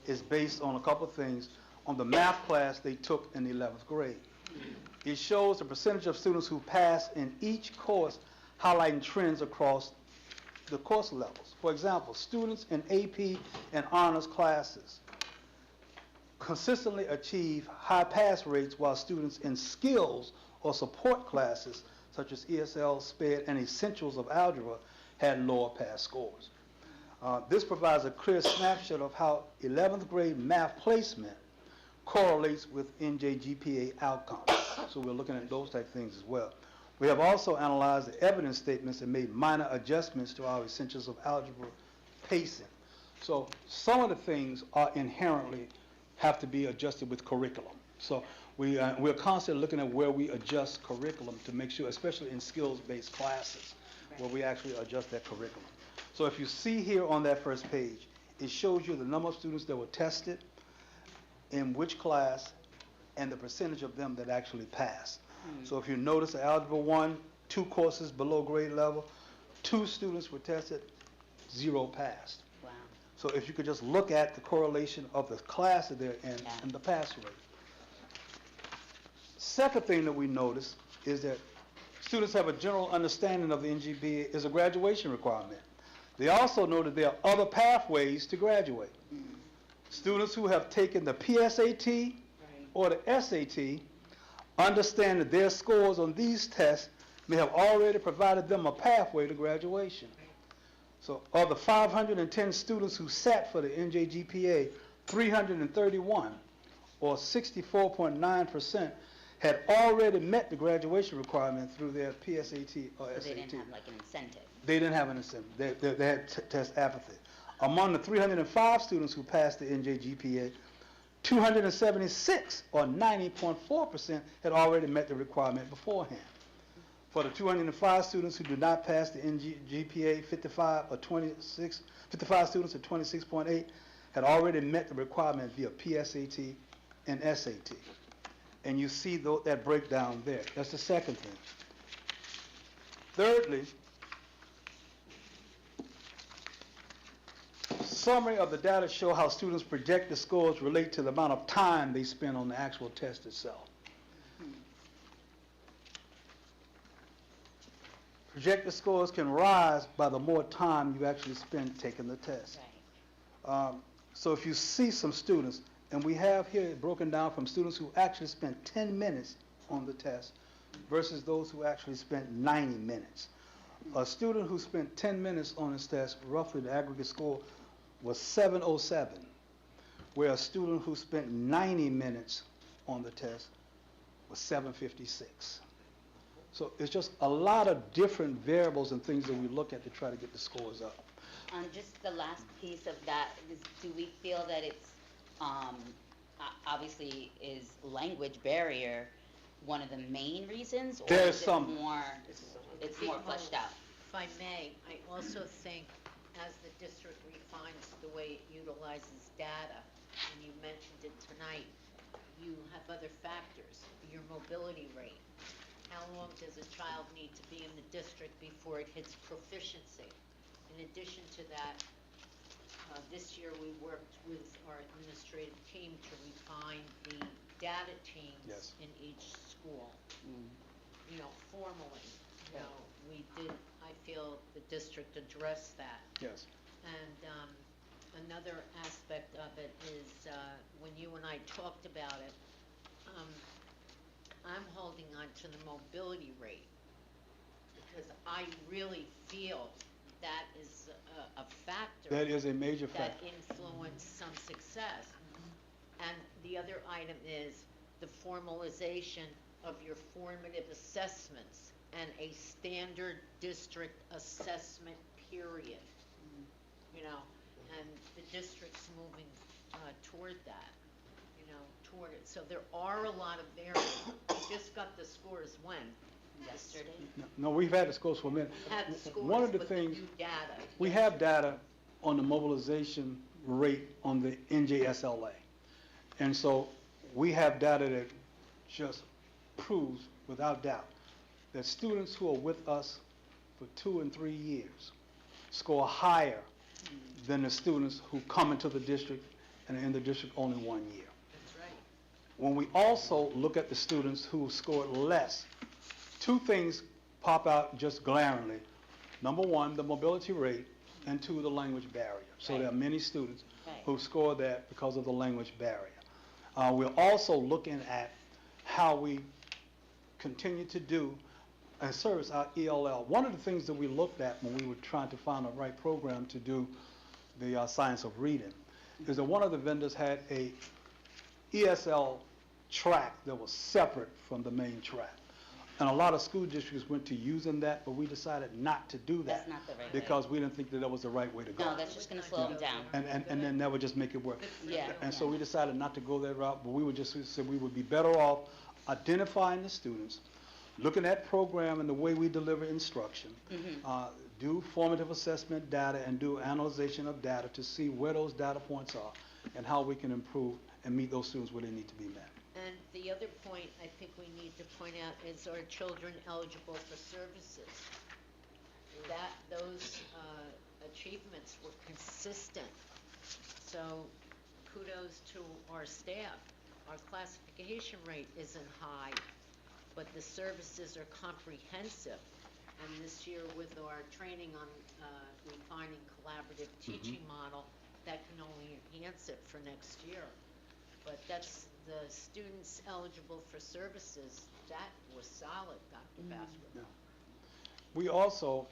is based on a couple of things. On the math class they took in the 11th grade. It shows the percentage of students who pass in each course, highlighting trends across the course levels. For example, students in AP and honors classes consistently achieve high pass rates, while students in skills or support classes such as ESL, SPED, and essentials of algebra had lower pass scores. This provides a clear snapshot of how 11th grade math placement correlates with NJ GPA outcomes. So we're looking at those type of things as well. We have also analyzed the evidence statements and made minor adjustments to our essentials of algebra pacing. So some of the things are inherently have to be adjusted with curriculum. So we're constantly looking at where we adjust curriculum to make sure, especially in skills-based classes, where we actually adjust that curriculum. So if you see here on that first page, it shows you the number of students that were tested, in which class, and the percentage of them that actually passed. So if you notice Algebra 1, 2 courses below grade level, 2 students were tested, 0 passed. Wow. So if you could just look at the correlation of the class that they're in Yeah. and the pass rate. Second thing that we notice is that students have a general understanding of the NGPA is a graduation requirement. They also know that there are other pathways to graduate. Students who have taken the PSAT or the SAT understand that their scores on these tests may have already provided them a pathway to graduation. So of the 510 students who sat for the NJGPA, 331, or 64.9%, had already met the graduation requirement through their PSAT or So SAT. they didn't have like an incentive. They didn't have an incentive. They had test apathy. Among the 305 students who passed the NJGPA, 276, or 90.4%, had already met the requirement beforehand. For the 205 students who did not pass the NGPA, 55 students, or 26.8, had already met the requirement via PSAT and SAT. And you see that breakdown there. That's the second thing. Thirdly, summary of the data show how students' projected scores relate to the amount of time they spend on the actual test itself. Projected scores can rise by the more time you actually spend taking the test. Right. So if you see some students, And we have here broken down from students who actually spent 10 minutes on the test versus those who actually spent 90 minutes. A student who spent 10 minutes on this test, roughly the aggregate score was 707, where a student who spent 90 minutes on the test was 756. So it's just a lot of different variables and things that we look at to try to get the scores up. Just the last piece of that is, do we feel that it's, obviously, is language barrier one of the main reasons? Or There's is it some. more, it's more fleshed out? If I may, I also think as the district refines the way it utilizes data, and you mentioned it tonight, you have other factors, your mobility rate. How long does a child need to be in the district before it hits proficiency? In addition to that, this year we worked with our administrative team to refine the data teams Yes. in each school. Mm. You know, formally, you know, we did, I feel the district addressed that. Yes. And another aspect of it is, when you and I talked about it, I'm holding on to the mobility rate, because I really feel that is a factor That is a major that factor. influence some success. And the other item is the formalization of your formative assessments and a standard district assessment period. You know, and the district's moving toward that, you know, toward it. So there are a lot of variables. We just got the scores when? Yesterday? No, we've had the scores for a minute. Had the scores One of the with things, new data. we have data on the mobilization rate on the NJSLA. And so we have data that just proves without doubt that students who are with us for 2 and 3 years score higher than the students who come into the district and are in the district only 1 year. That's right. When we also look at the students who scored less, two things pop out just glaringly. Number one, the mobility rate, and two, the language barrier. So there are many students Right. who score that because of the language barrier. We're also looking at how we continue to do and service our ELL. One of the things that we looked at when we were trying to find the right program to do the science of reading is that one of the vendors had a ESL track that was separate from the main track. And a lot of school districts went to using that, but we decided not to do that. That's not the right way. Because we didn't think that that was the right way to go. No, that's just gonna slow them down. And then that would just make it work. Yeah. And so we decided not to go that route, but we said we would be better off identifying the students, looking at program and the way we deliver instruction, do formative assessment data and do analyzation of data to see where those data points are and how we can improve and meet those students where they need to be met. And the other point I think we need to point out is, are children eligible for services? That, those achievements were consistent. So kudos to our staff. Our classification rate isn't high, but the services are comprehensive. And this year with our training on refining collaborative teaching model, that can only enhance it for next year. But that's the students eligible for services, that was solid, Dr. Basler. We also,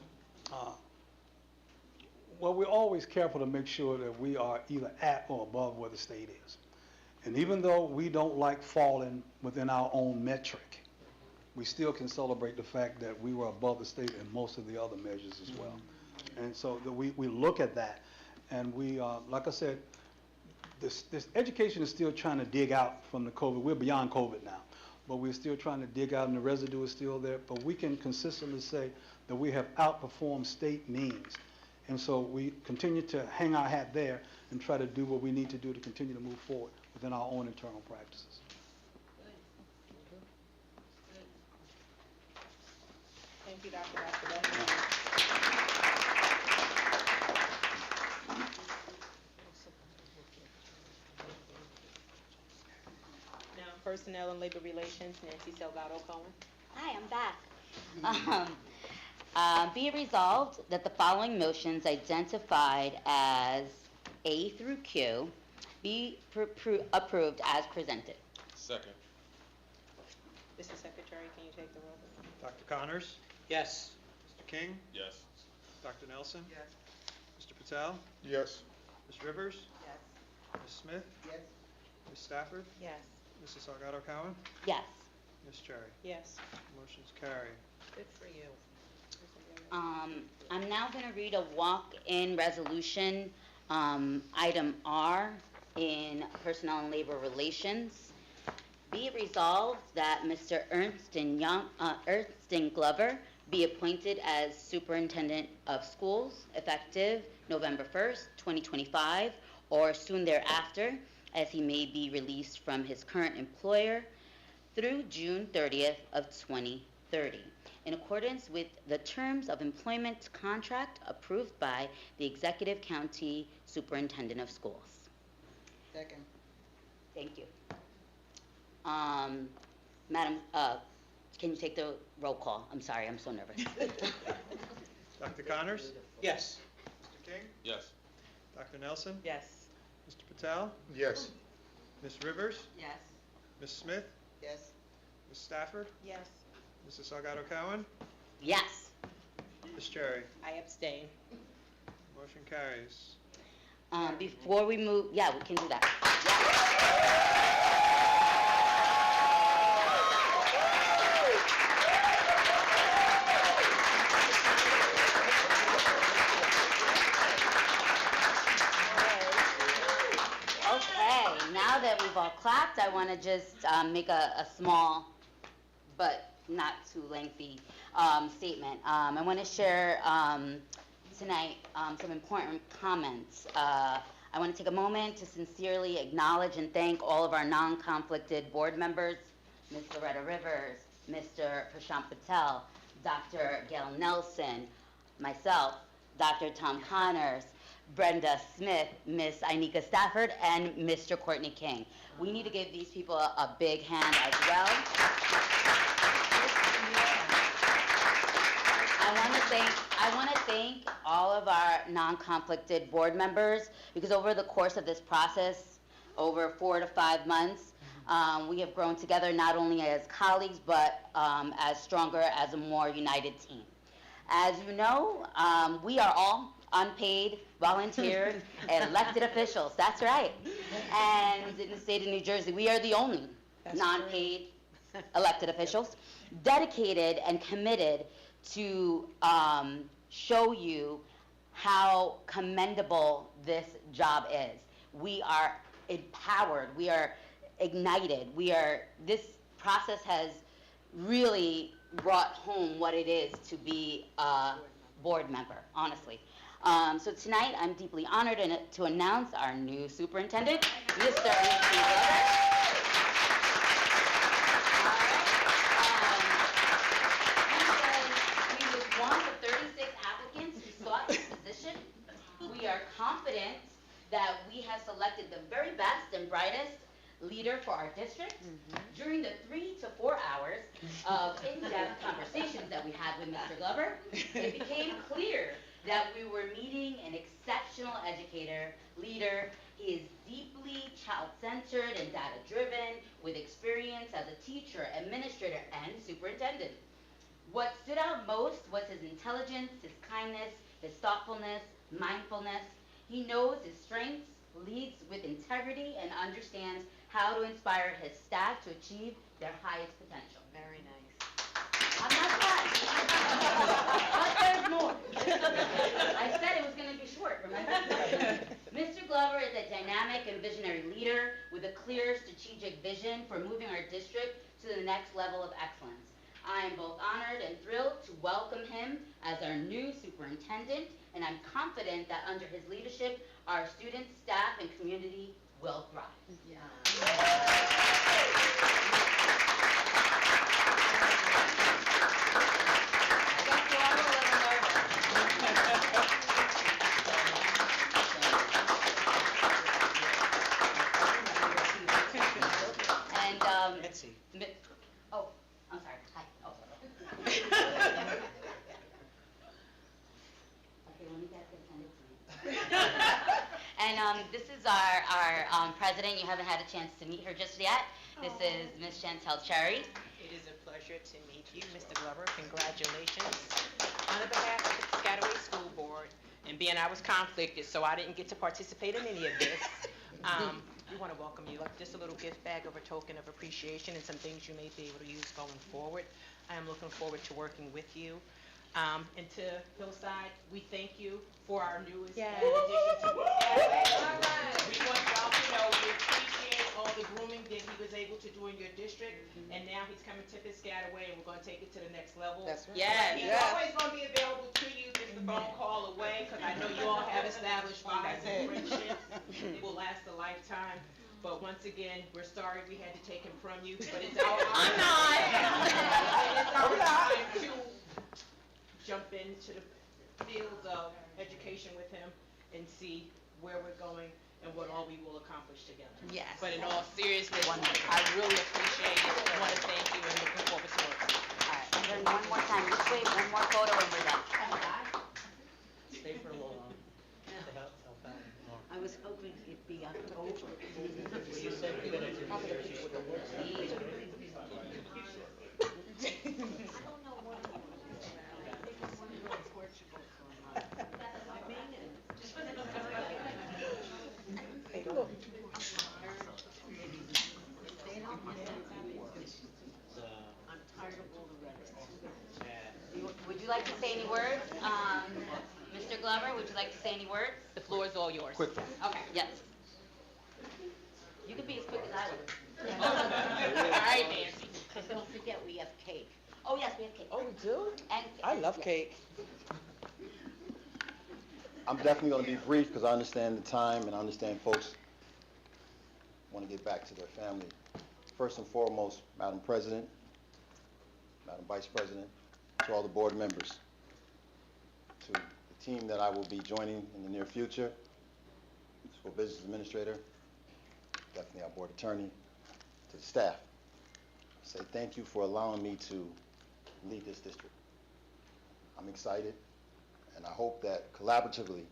we're always careful to make sure that we are either at or above where the state is. And even though we don't like falling within our own metric, we still can celebrate the fact that we were above the state in most of the other measures as well. And so we look at that, and we, like I said, this education is still trying to dig out from the COVID. We're beyond COVID now, but we're still trying to dig out, and the residue is still there. But we can consistently say that we have outperformed state means. And so we continue to hang our hat there and try to do what we need to do to continue to move forward within our own internal practices. Thank you, Dr. Basler. Now, Personnel and Labor Relations, Nancy Salgado Cohen. Hi, I'm back. Be it resolved that the following motions identified as A through Q be approved as presented. Second. Mr. Secretary, can you take the roll? Dr. Connors? Yes. Mr. King? Yes. Dr. Nelson? Yes. Mr. Patel? Yes. Ms. Rivers? Yes. Ms. Smith? Yes. Ms. Stafford? Yes. Mrs. Salgado Cowan? Yes. Ms. Cherry? Yes. Motion's carried. Good for you. I'm now going to read a walk-in resolution, item R, in Personnel and Labor Relations. Be it resolved that Mr. Ernst and Glover be appointed as Superintendent of Schools effective November 1st, 2025, or soon thereafter, as he may be released from his current employer through June 30th of 2030, in accordance with the terms of employment contract approved by the Executive County Superintendent of Schools. Second. Thank you. Madam, can you take the roll call? I'm sorry, I'm so nervous. Dr. Connors? Yes. Mr. King? Yes. Dr. Nelson? Yes. Mr. Patel? Yes. Ms. Rivers? Yes. Ms. Smith? Yes. Ms. Stafford? Yes. Mrs. Salgado Cowan? Yes. Ms. Cherry? I abstain. Motion carries. Before we move, yeah, we can do that. Okay, now that we've all clapped, I want to just make a small but not too lengthy statement. I want to share tonight some important comments. I want to take a moment to sincerely acknowledge and thank all of our non-conflicted board members, Ms. Loretta Rivers, Mr. Prashant Patel, Dr. Gail Nelson, myself, Dr. Tom Connors, Brenda Smith, Miss Inika Stafford, and Mr. Courtney King. We need to give these people a big hand as well. I want to thank all of our non-conflicted board members, because over the course of this process, over 4 to 5 months, we have grown together not only as colleagues, but as stronger, as a more united team. As you know, we are all unpaid, volunteer, elected officials. That's right. And in the state of New Jersey, we are the only non-paid elected officials dedicated and committed to show you how commendable this job is. We are empowered. We are ignited. This process has really brought home what it is to be a board member, honestly. So tonight, I'm deeply honored to announce our new superintendent, Mr. Ernst Glover. He was one of 36 applicants who sought this position. We are confident that we have selected the very best and brightest leader for our district. During the 3 to 4 hours of in-depth conversations that we had with Mr. Glover, it became clear that we were meeting an exceptional educator, leader. He is deeply child-centered and data-driven, with experience as a teacher, administrator, and superintendent. What stood out most was his intelligence, his kindness, his thoughtfulness, mindfulness. He knows his strengths, leads with integrity, and understands how to inspire his staff to achieve their highest potential. Very nice. I'm not done. But there's more. I said it was going to be short, remember? Mr. Glover is a dynamic and visionary leader with a clear strategic vision for moving our district to the next level of excellence. I am both honored and thrilled to welcome him as our new superintendent, and I'm confident that under his leadership, our students, staff, and community will thrive. And Betsy. oh, I'm sorry. Hi. Oh. Okay, let me get this, send it to me. And this is our president. You haven't had a chance to meet her just yet. This is Miss Chantel Cherry. It is a pleasure to meet you, Mr. Glover. Congratulations. On behalf of the Piscataway School Board, and being I was conflicted, so I didn't get to participate in any of this, we want to welcome you. Just a little gift bag of a token of appreciation and some things you may be able to use going forward. I am looking forward to working with you. And to Hillside, we thank you for our newest addition to Piscataway. We want y'all to know we appreciate all the grooming that he was able to do in your district, and now he's coming to Piscataway, and we're going to take it to the next level. That's right. But he's always going to be available to you, just a phone call away, because I know you all have established bonds and friendships that will last a lifetime. But once again, we're sorry we had to take him from you, but it's our I'm not. it's our time to jump into the fields of education with him and see where we're going and what all we will accomplish together. Yes. But in all seriousness, I really appreciate it. I want to thank you and looking forward to working. All right, and then one more time, just wait, one more photo and we're done. Stay for a little longer. To help out more. I was hoping it'd be October. You said you're gonna do New Jersey. I don't know what it was. I think it was in Portugal for a month. I mean it. If they don't get that I'm tired of all the rest. Would you like to say any words? Mr. Glover, would you like to say any words? The floor is all yours. Quick. Okay, yes. You can be as quick as I would. All right, Nancy. Don't forget, we have cake. Oh, yes, we have cake. Oh, we do? And, I love yes. cake. I'm definitely going to be brief because I understand the time and I understand folks want to get back to their family. First and foremost, Madam President, Madam Vice President, to all the board members, to the team that I will be joining in the near future, School Business Administrator, definitely our board attorney, to the staff. I say thank you for allowing me to lead this district. I'm excited, and I hope that collaboratively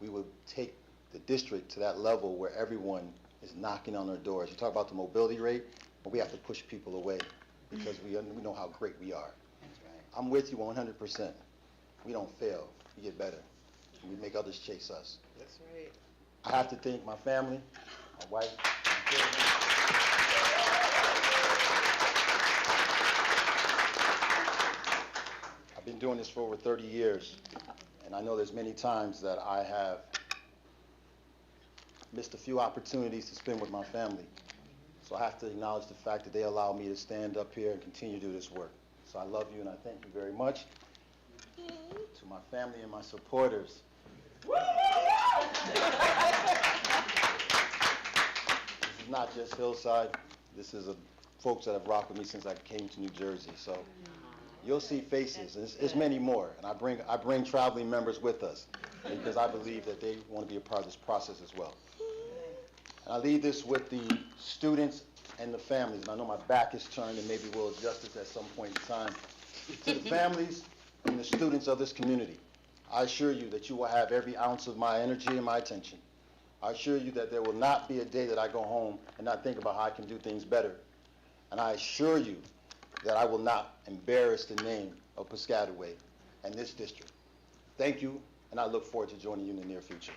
we will take the district to that level where everyone is knocking on our doors. You talk about the mobility rate, but we have to push people away because we know how great we are. That's right. I'm with you 100%. We don't fail. We get better. And we make others chase us. That's right. I have to thank my family, my wife, my children. I've been doing this for over 30 years, and I know there's many times that I have missed a few opportunities to spend with my family. So I have to acknowledge the fact that they allow me to stand up here and continue to do this work. So I love you and I thank you very much. To my family and my supporters. This is not just Hillside. This is folks that have rocked with me since I came to New Jersey. So you'll see faces. It's many more. And I bring traveling members with us because I believe that they want to be a part of this process as well. And I leave this with the students and the families. And I know my back is turned and maybe we'll adjust this at some point in time. To the families and the students of this community, I assure you that you will have every ounce of my energy and my attention. I assure you that there will not be a day that I go home and not think about how I can do things better. And I assure you that I will not embarrass the name of Piscataway and this district. Thank you, and I look forward to joining you in the near future.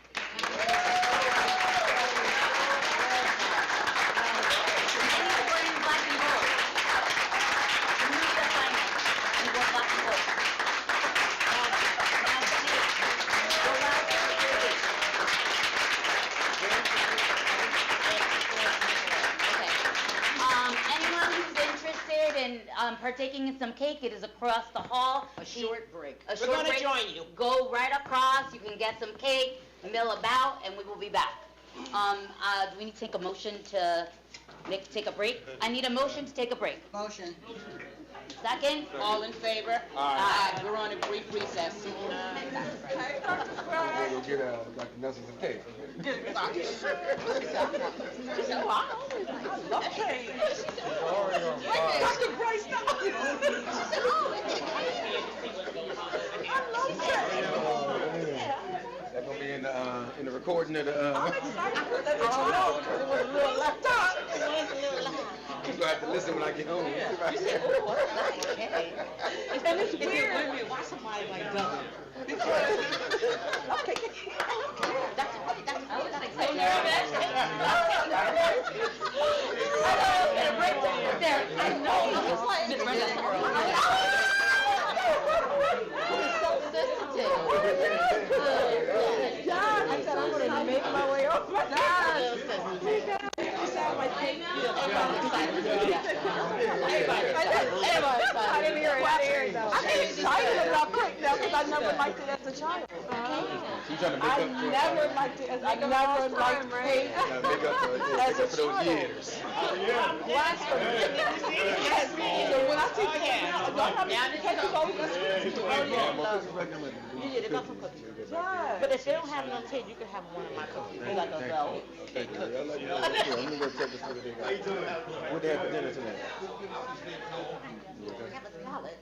Partaking in some cake, it is across the hall. A short break. A We're short going to break. join you. Go right across, you can get some cake, mill about, and we will be back. Do we need to take a motion to take a break? I need a motion to take a break. Motion. Second? All in favor? Aye. We're on a brief recess. We'll get Dr. Nelson some cake. I love cake. That's gonna be in the recording of the. don't know, because it was a little left out. It was a little loud. You're gonna have to listen when I get home. You said, ooh, what's that? Okay. And it's If you weird. win me, why somebody like double? Okay. That's So nervous. I know, and right there, I know, I was like, Miss Brenda. so sensitive. John, I said, I'm gonna make my way over. John. You sound like I didn't hear it. I get excited when I pick now because I never liked it as a child. You trying to make I up for never liked it. I never liked cake Gotta make up as a for those child. years. Blasphemy. Yes. So when I see cake, I don't have any cake is always Yeah, they got some cookies. Yes. But if they don't have no taste, you can have one of my cookies. They got the velvet cake I cookies. like that. I'm gonna go check this for the day. What they have for dinner tonight? We have a salad.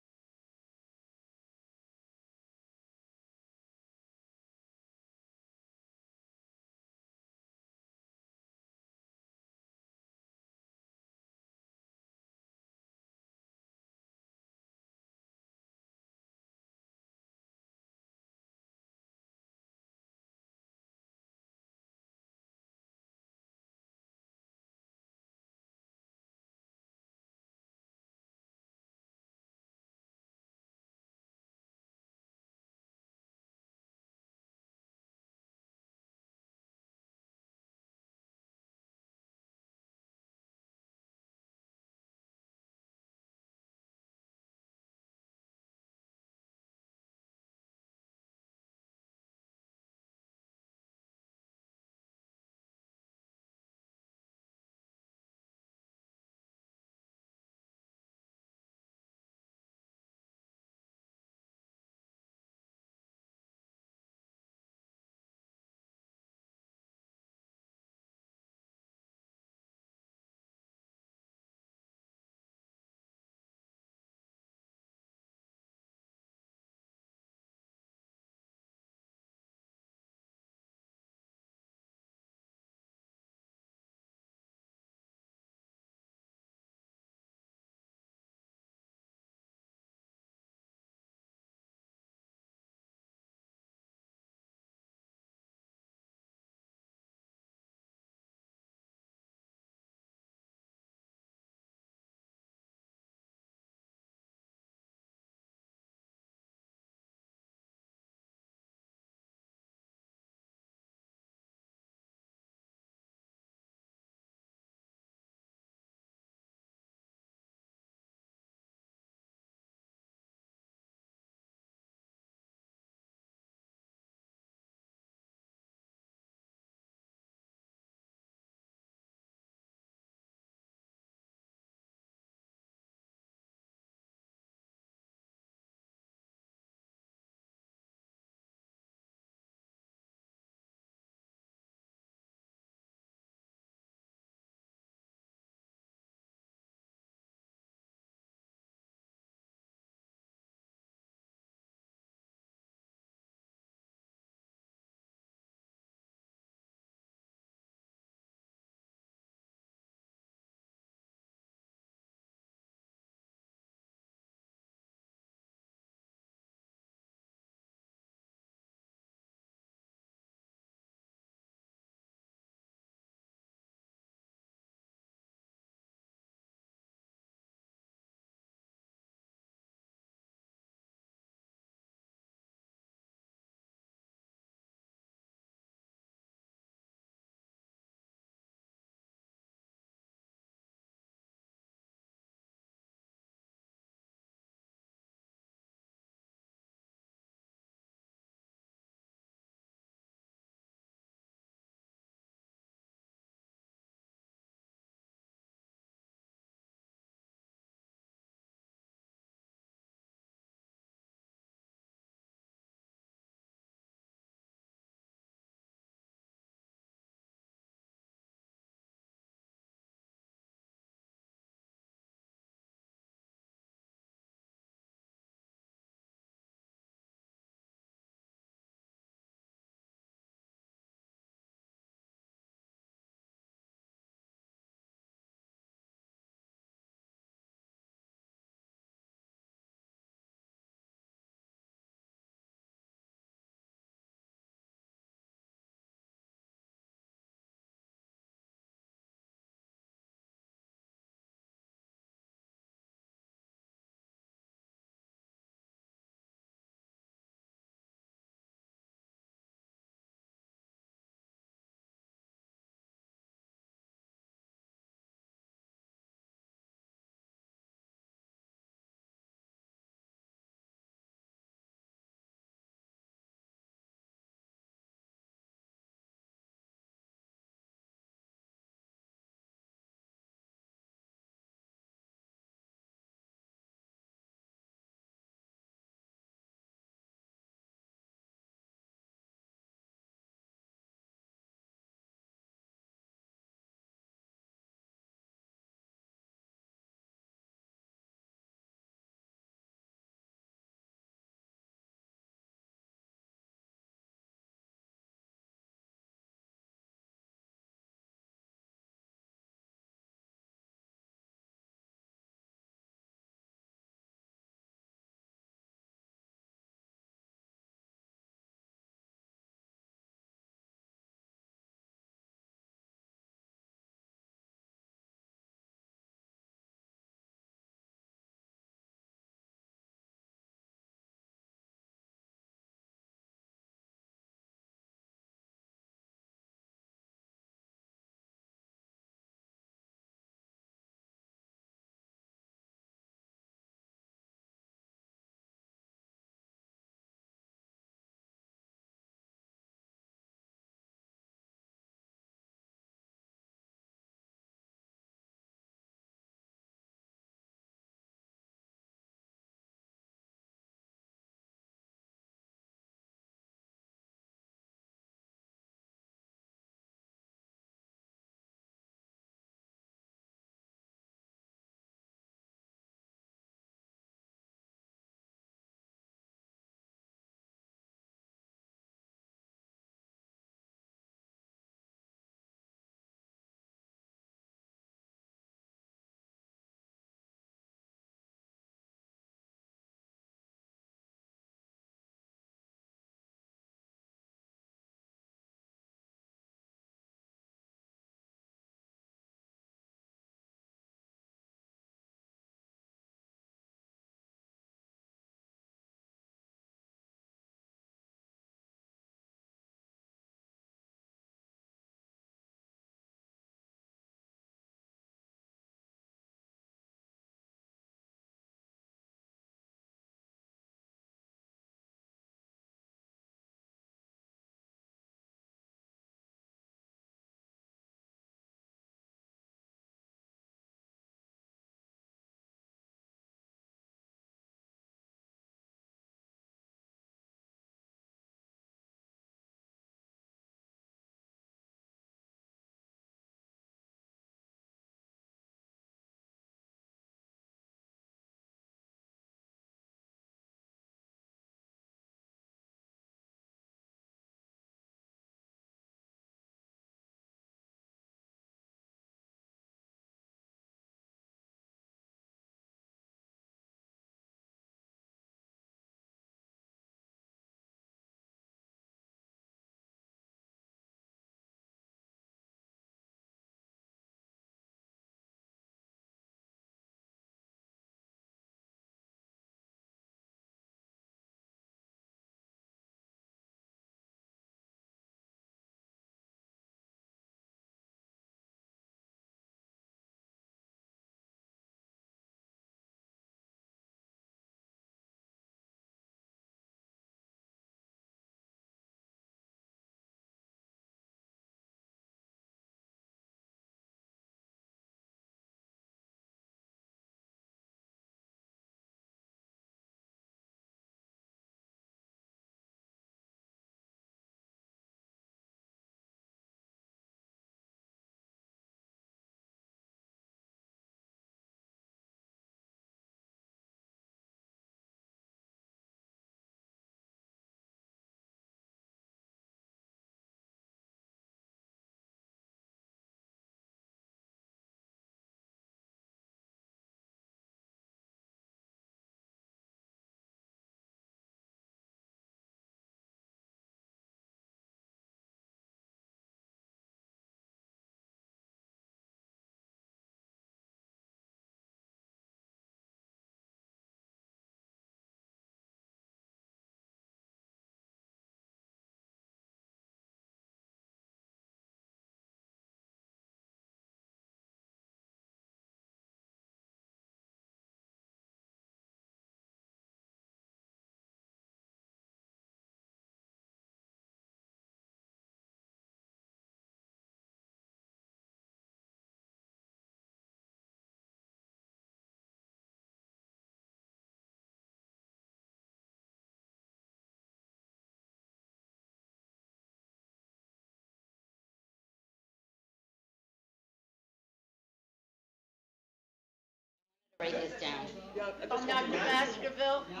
Write this down. Dr. Baskerville? I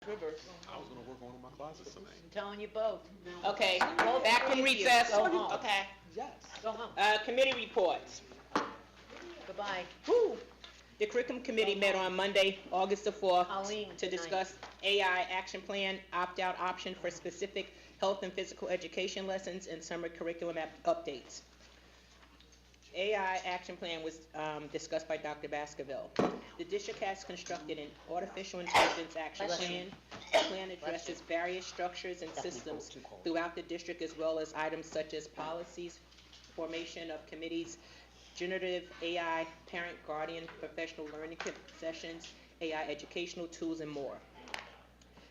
was gonna work on my classes tonight. I'm telling you both. Okay, Both back from three of you. recess. Go home. Okay. Go home. Committee reports. Goodbye. Woo. The curriculum committee met on Monday, August the 4th, Colleen, to good night. discuss AI action plan, opt-out option for specific health and physical education lessons, and summer curriculum updates. AI action plan was discussed by Dr. Baskerville. The district has constructed an artificial intelligence action plan. The plan addresses various structures and systems throughout the district, as well as items such as policies, formation of committees, generative AI, parent, guardian, professional learning sessions, AI educational tools, and more.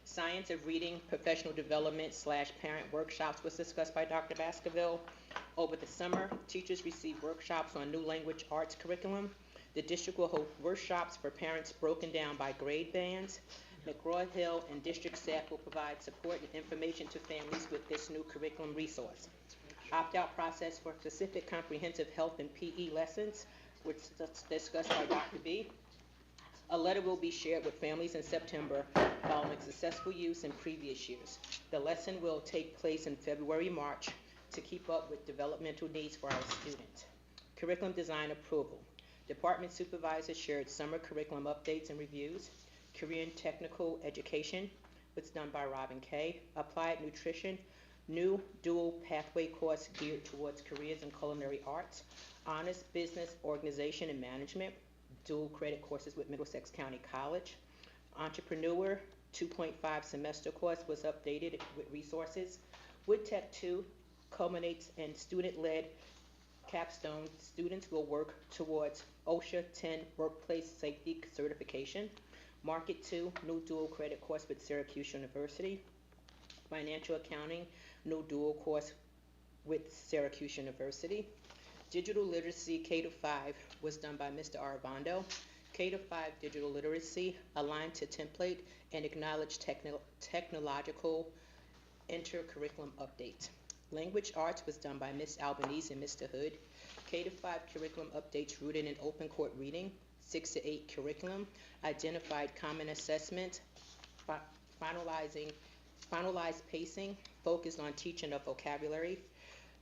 Science of reading, professional development / parent workshops was discussed by Dr. Baskerville. Over the summer, teachers received workshops on new language arts curriculum. The district will hold workshops for parents broken down by grade bands. McGraw-Hill and district staff will provide support and information to families with this new curriculum resource. Opt-out process for specific comprehensive health and PE lessons, which was discussed by Dr. B. A letter will be shared with families in September following successful use in previous years. The lesson will take place in February, March to keep up with developmental needs for our students. Curriculum design approval. Department supervisors shared summer curriculum updates and reviews. Career and technical education was done by Robin Kay. Applied nutrition, new dual pathway course geared towards careers in culinary arts. Honors business organization and management, dual credit courses with Middlesex County College. Entrepreneur 2.5 semester course was updated with resources. Wood Tech 2 culminates in student-led capstone. Students will work towards OSHA 10 workplace safety certification. Market 2 new dual credit course with Syracuse University. Financial accounting new dual course with Syracuse University. Digital literacy K-5 was done by Mr. Arvando. K-5 digital literacy aligned to template and acknowledge technological intercurriculum updates. Language arts was done by Ms. Albanese and Mr. Hood. K-5 curriculum updates rooted in open court reading. 6 to 8 curriculum identified common assessment, finalized pacing, focused on teaching of vocabulary.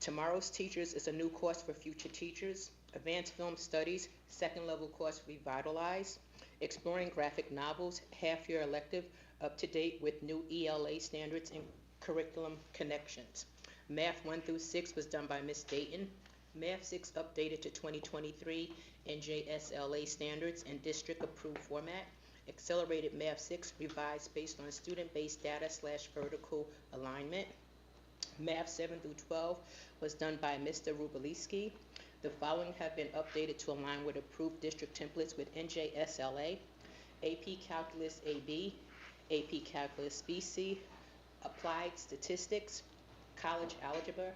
Tomorrow's Teachers is a new course for future teachers. Advanced Film Studies, second level course revitalized. Exploring graphic novels, half-year elective, up to date with new ELA standards and curriculum connections. Math 1 through 6 was done by Ms. Dayton. Math 6 updated to 2023 NJSLA standards and district approved format. Accelerated Math 6 revised based on student-based data / vertical alignment. Math 7 through 12 was done by Mr. Rubeliski. The following have been updated to align with approved district templates with NJSLA, AP Calculus AB, AP Calculus BC, Applied Statistics, College Algebra,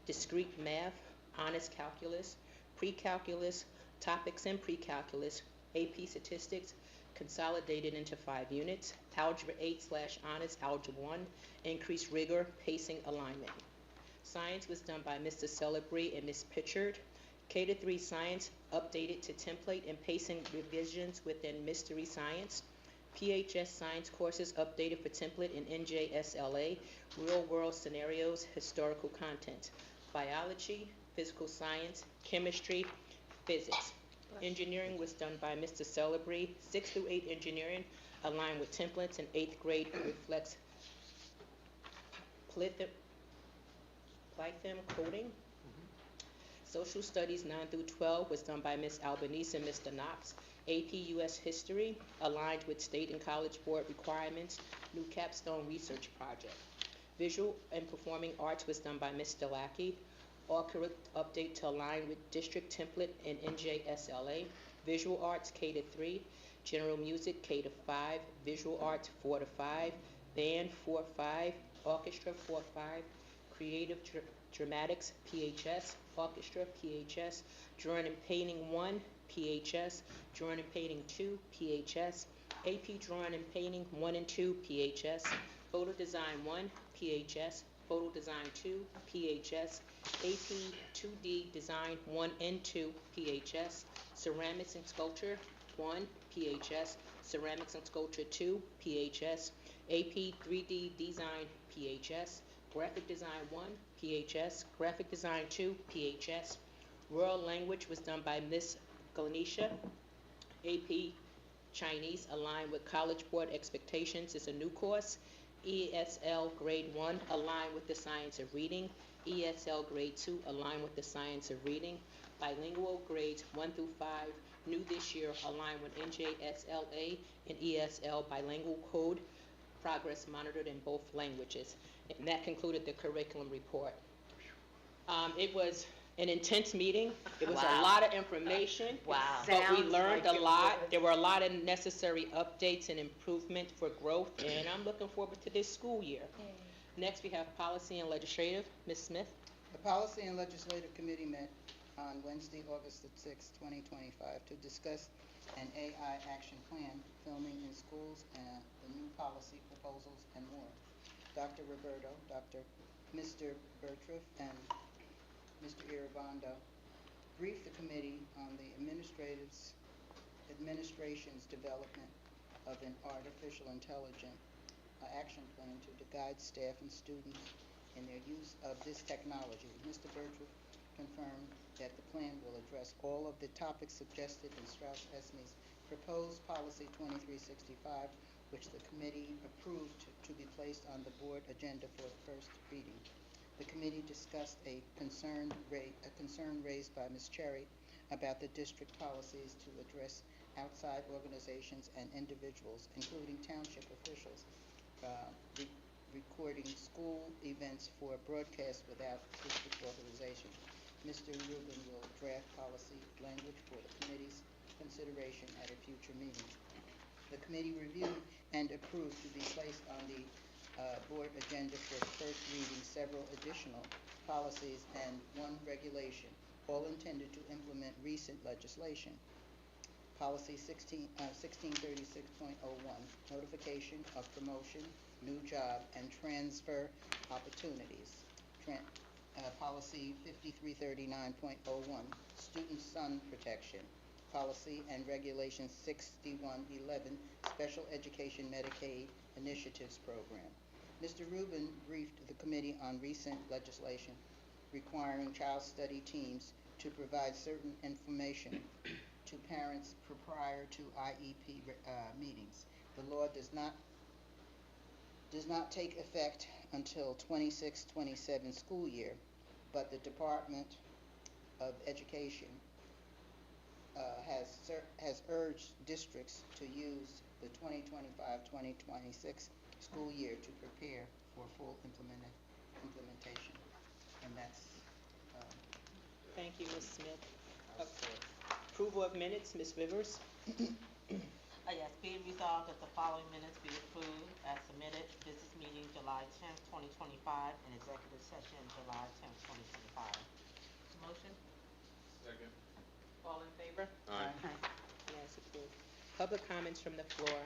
Discrete Math, Honors Calculus, Pre-Calculus, Topics in Pre-Calculus, AP Statistics, consolidated into 5 units, Algebra 8 / Honors Algebra 1, increased rigor, pacing, alignment. Science was done by Mr. Celebree and Ms. Pitchard. K-3 Science updated to template and pacing revisions within Mystery Science. PHS Science courses updated for template in NJSLA, Real World Scenarios, Historical Content. Biology, Physical Science, Chemistry, Physics. Engineering was done by Mr. Celebree. 6 through 8 engineering aligned with templates, and 8th grade reflects Python coding. Social Studies 9 through 12 was done by Ms. Albanese and Mr. Knox. AP US History aligned with state and college board requirements. New capstone research project. Visual and Performing Arts was done by Ms. Delacki. All curriculum update to align with district template and NJSLA. Visual Arts K-3. General Music K-5. Visual Arts 4 to 5. Band 4-5. Orchestra 4-5. Creative Dramatics PHS. Orchestra PHS. Drawing and Painting 1 PHS. Drawing and Painting 2 PHS. AP Drawing and Painting 1 and 2 PHS. Photo Design 1 PHS. Photo Design 2, PHS, AP 2D Design 1 and 2, PHS, Ceramics and Sculpture 1, PHS, Ceramics and Sculpture 2, PHS, AP 3D Design, PHS, Graphic Design 1, PHS, Graphic Design 2, PHS. World Language was done by Miss Galanisha. AP Chinese, aligned with College Board expectations, is a new course. ESL Grade 1, aligned with the Science of Reading. ESL Grade 2, aligned with the Science of Reading. Bilingual Grades 1 through 5, new this year, aligned with NJSLA and ESL Bilingual Code. Progress monitored in both languages. And that concluded the curriculum report. It was an intense meeting. It was a lot of information. Wow. But we Sounds learned like a it lot. was. There were a lot of necessary updates and improvement for growth, and I'm looking forward to this school year. Next, we have Policy and Legislative. Ms. Smith? The Policy and Legislative Committee met on Wednesday, August the 6th, 2025, to discuss an AI action plan, filming in schools, and the new policy proposals and more. Dr. Roberto, Mr. Bertriff, and Mr. Irabando briefed the committee on the administration's development of an artificial intelligence action plan to guide staff and students in their use of this technology. Mr. Bertriff confirmed that the plan will address all of the topics suggested in Strauss-Esme's proposed Policy 2365, which the committee approved to be placed on the board agenda for first reading. The committee discussed a concern raised by Ms. Cherry about the district policies to address outside organizations and individuals, including township officials, recording school events for broadcast without district authorization. Mr. Rubin will draft policy language for the committee's consideration at a future meeting. The committee reviewed and approved to be placed on the board agenda for the first reading several additional policies and one regulation, all intended to implement recent legislation. Policy 1636.01, notification of promotion, new job, and transfer opportunities. Policy 5339.01, student son protection. Policy and Regulation 6111, Special Education Medicaid Initiatives Program. Mr. Rubin briefed the committee on recent legislation requiring child study teams to provide certain information to parents prior to IEP meetings. The law does not take effect until 26-27 school year, but the Department of Education has urged districts to use the 2025-2026 school year to prepare for full implementation. And that's Thank you, Ms. Smith. Approval of minutes, Ms. Rivers. Yes, be it resolved that the following minutes be approved as submitted. Business meeting July 10th, 2025, and executive session July 10th, 2025. Motion? Second. All in favor? Aye. Yes, approved. Public comments from the floor.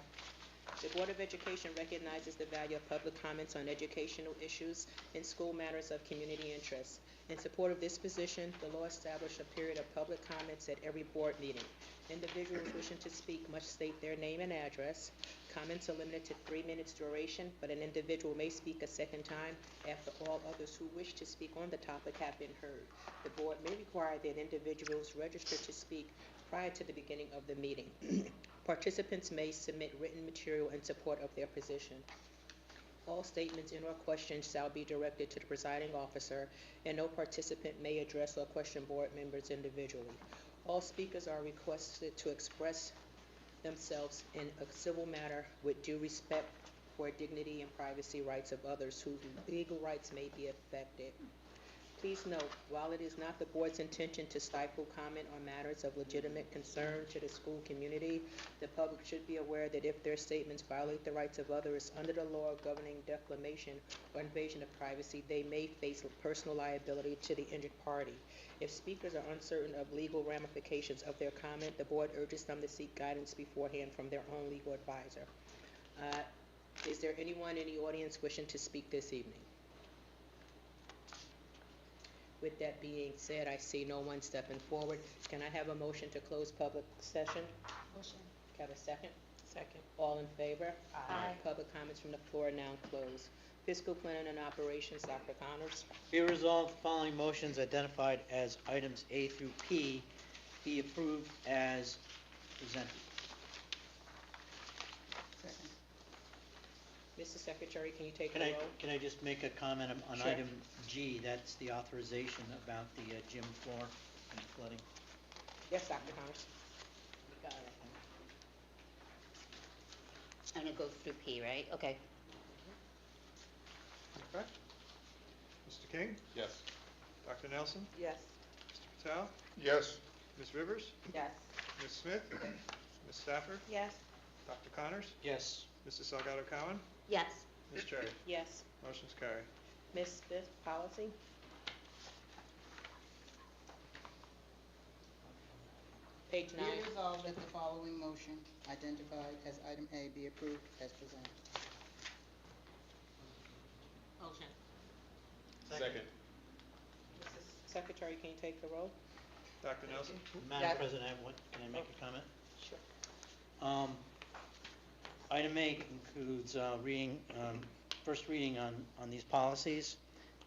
The Board of Education recognizes the value of public comments on educational issues and school matters of community interest. In support of this position, the law established a period of public comments at every board meeting. Individuals wishing to speak must state their name and address. Comments are limited to 3 minutes duration, but an individual may speak a second time after all others who wish to speak on the topic have been heard. The board may require that individuals register to speak prior to the beginning of the meeting. Participants may submit written material in support of their position. All statements and/or questions shall be directed to the presiding officer, and no participant may address or question board members individually. All speakers are requested to express themselves in a civil manner with due respect for dignity and privacy rights of others whose legal rights may be affected. Please note, while it is not the board's intention to stifle comment on matters of legitimate concern to the school community, the public should be aware that if their statements violate the rights of others under the law governing defamation or invasion of privacy, they may face personal liability to the injured party. If speakers are uncertain of legal ramifications of their comment, the board urges them to seek guidance beforehand from their own legal advisor. Is there anyone in the audience wishing to speak this evening? With that being said, I see no one stepping forward. Can I have a motion to close public session? Motion. Can I have a second? Second. All in favor? Aye. Public comments from the floor are now closed. Fiscal planning and operations, Dr. Connors. Be resolved, the following motions identified as items A through P be approved as presented. Second. Mr. Secretary, can you take the Can I, roll? can I just make a comment on Sure. item G? That's the authorization about the gym floor and flooding. Yes, Dr. Connors. Got it. And it goes through P, right? Okay. Okay. Mr. King? Yes. Dr. Nelson? Yes. Mr. Patel? Yes. Ms. Rivers? Yes. Ms. Smith? Ms. Stafford? Yes. Dr. Connors? Yes. Mrs. Salgado Cowan? Yes. Ms. Cherry? Yes. Motion's carried. Ms. Smith, policy? Page Be 9. it resolved that the following motion identified as item A be approved as presented. Motion. Second. Mrs. Secretary, can you take the roll? Dr. Nelson? Madam Yes. President, can I make a comment? Sure. Item A includes reading, first reading on these policies,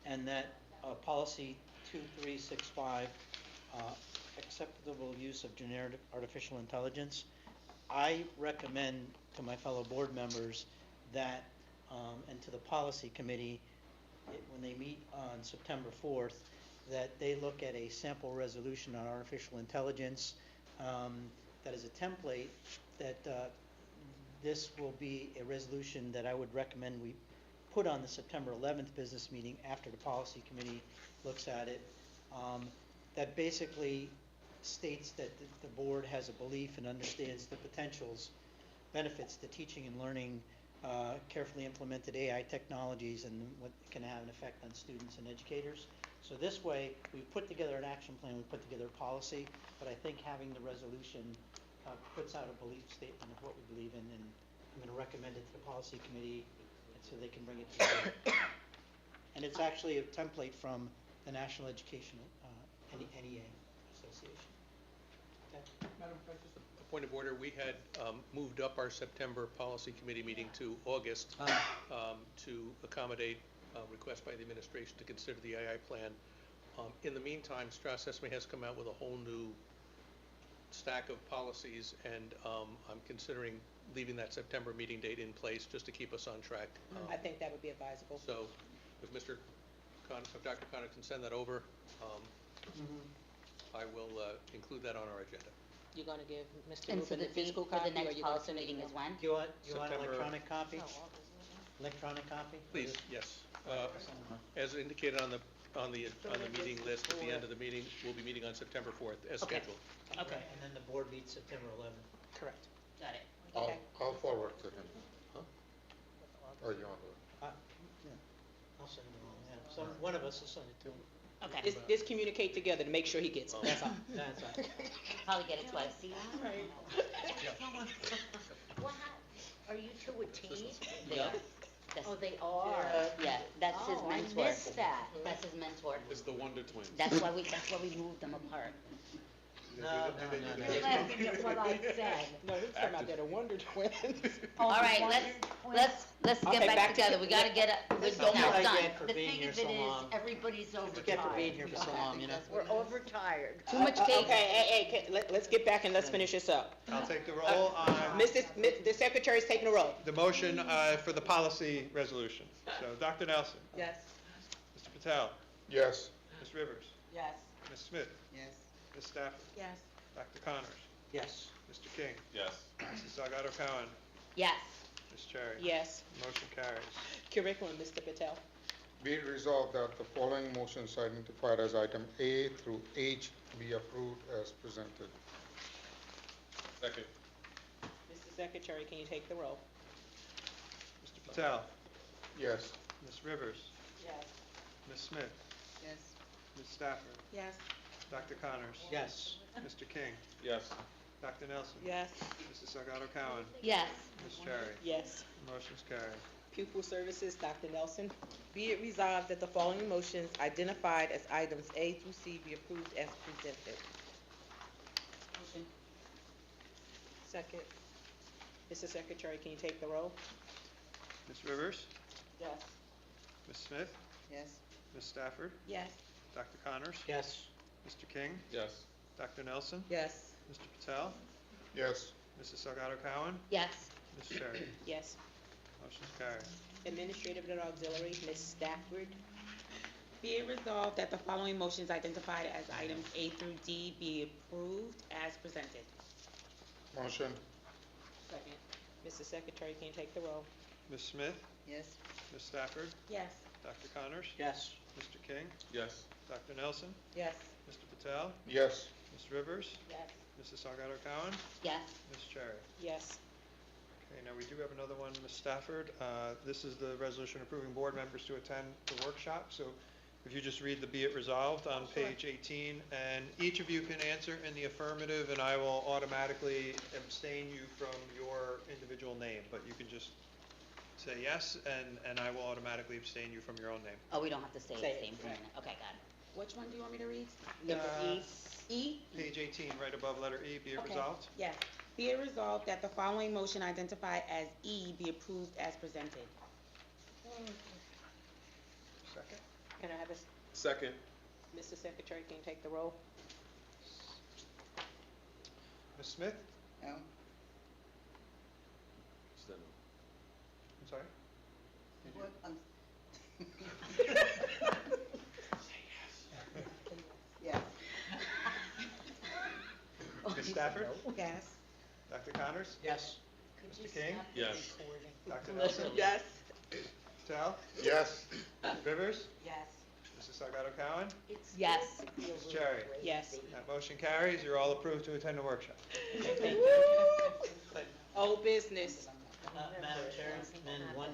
and that policy 2365, acceptable use of generative artificial intelligence. I recommend to my fellow board members that, and to the policy committee, when they meet on September 4th, that they look at a sample resolution on artificial intelligence that is a template that this will be a resolution that I would recommend we put on the September 11th business meeting after the policy committee looks at it. That basically states that the board has a belief and understands the potentials, benefits to teaching and learning carefully implemented AI technologies and what can have an effect on students and educators. So this way, we put together an action plan, we put together a policy, but I think having the resolution puts out a belief statement of what we believe in, and I'm going to recommend it to the policy committee so they can bring it to the board. And it's actually a template from the National Education NEA Association. Okay. Madam President, just a point of order. We had moved up our September policy committee meeting to August to accommodate request by the administration to consider the AI plan. In the meantime, Strauss Esme has come out with a whole new stack of policies, and I'm considering leaving that September meeting date in place just to keep us on track. I think that would be advisable. So if Dr. Connor can send that over, I will include that on our agenda. You're going to give Mr. And so Rubin the the date physical for the copy, or next you're going to policy send it meeting is email? when? Do you want an September- electronic copy? Electronic copy? Please, yes. As indicated on the meeting list at the end of the meeting, we'll be meeting on September 4th as Okay. scheduled. Okay. And then the board meets September 11th. Correct. Got it. Okay. I'll forward to him. Or you want to? I'll send it along, yeah. So one of us will send it to him. Okay. Just communicate together to make sure he gets it, that's all. That's all right. Probably get it twice. What are you two a team? They are. Oh, they are. Yeah, that's his Oh, mentor. I missed that. That's his mentor. It's the Wonder Twins. That's why we moved them apart. No. You're laughing at what I said. No, he's talking about they're the Wonder Twins. All right, let's Okay, get back back to together. the- We gotta get up. We're Don't almost be done. like for The being thing here of so it is, long. everybody's Forget for being overtired. here for so long, you know? We're overtired. Too much Okay, cake. hey, let's get back and let's finish this up. I'll take the roll on The secretary's taking the roll. the motion for the policy resolution. So, Dr. Nelson? Yes. Mr. Patel? Yes. Ms. Rivers? Yes. Ms. Smith? Yes. Ms. Stafford? Yes. Dr. Connors? Yes. Mr. King? Yes. Mrs. Salgado Cowan? Yes. Ms. Cherry? Yes. Motion carries. Curriculum, Mr. Patel. Be it resolved that the following motions identified as item A through H be approved as presented. Second. Mr. Secretary, can you take the roll? Mr. Patel? Yes. Ms. Rivers? Yes. Ms. Smith? Yes. Ms. Stafford? Yes. Dr. Connors? Yes. Mr. King? Yes. Dr. Nelson? Yes. Mrs. Salgado Cowan? Yes. Ms. Cherry? Yes. Motion's carried. Pupil Services, Dr. Nelson. Be it resolved that the following motions identified as items A through C be approved as presented. Motion. Second. Mr. Secretary, can you take the roll? Ms. Rivers, Yes. Ms. Smith, Yes. Ms. Stafford, Yes. Dr. Connors, Yes. Mr. King, Yes. Dr. Nelson, Yes. Mr. Patel, Yes. Mrs. Salgado Cowan, Yes. Ms. Cherry. Yes. Motion's carried. Administrative and Auxiliary, Ms. Stafford. Be it resolved that the following motions identified as items A through D be approved as presented. Motion. Second. Mr. Secretary, can you take the roll? Ms. Smith, Yes. Ms. Stafford, Yes. Dr. Connors, Yes. Mr. King, Yes. Dr. Nelson, Yes. Mr. Patel, Yes. Ms. Rivers, Yes. Mrs. Salgado Cowan, Yes. Ms. Cherry. Yes. Okay, now we do have another one, Ms. Stafford. This is the resolution approving board members to attend the workshop. So if you just read the be it resolved on page 18, and each of you can answer in the affirmative, and I will automatically abstain you from your individual name, but you can just say yes, and I will automatically abstain you from your own name. Oh, we don't have to say Say the it, same thing. right. Okay, got it. Which one do you want me to read? It's E. Page 18, right above letter E, be it Okay. resolved. Yes. Be it resolved that the following motion identified as E be approved as presented. Second. Can I have a, Second. Mr. Secretary, can you take the roll? Ms. Smith? No. I'm sorry? What? Yes. Ms. Stafford? Yes. Dr. Connors? Yes. Could you Mr. King? stop the Yes. recording? Dr. Nelson? Yes. Patel? Yes. Rivers? Yes. Mrs. Salgado Cowan? It's Yes. supposed to be a Ms. little Cherry? Yes. crazy. That motion carries. You're all approved to attend the workshop. Old business. Madam Chair, and one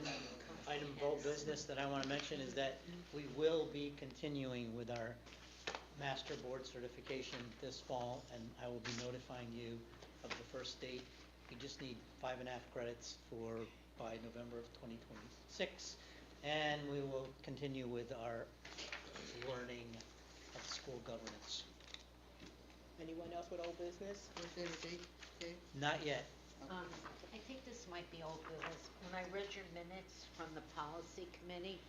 item of old business that I want to mention is that we will be continuing with our master board certification this fall, and I will be notifying you of the first date. We just need 5.5 credits by November of 2026, and we will continue with our learning of school governance. Anyone else with old business? Was there a date, Dave? Not yet. I think this might be old business. When I read your minutes from the policy committee,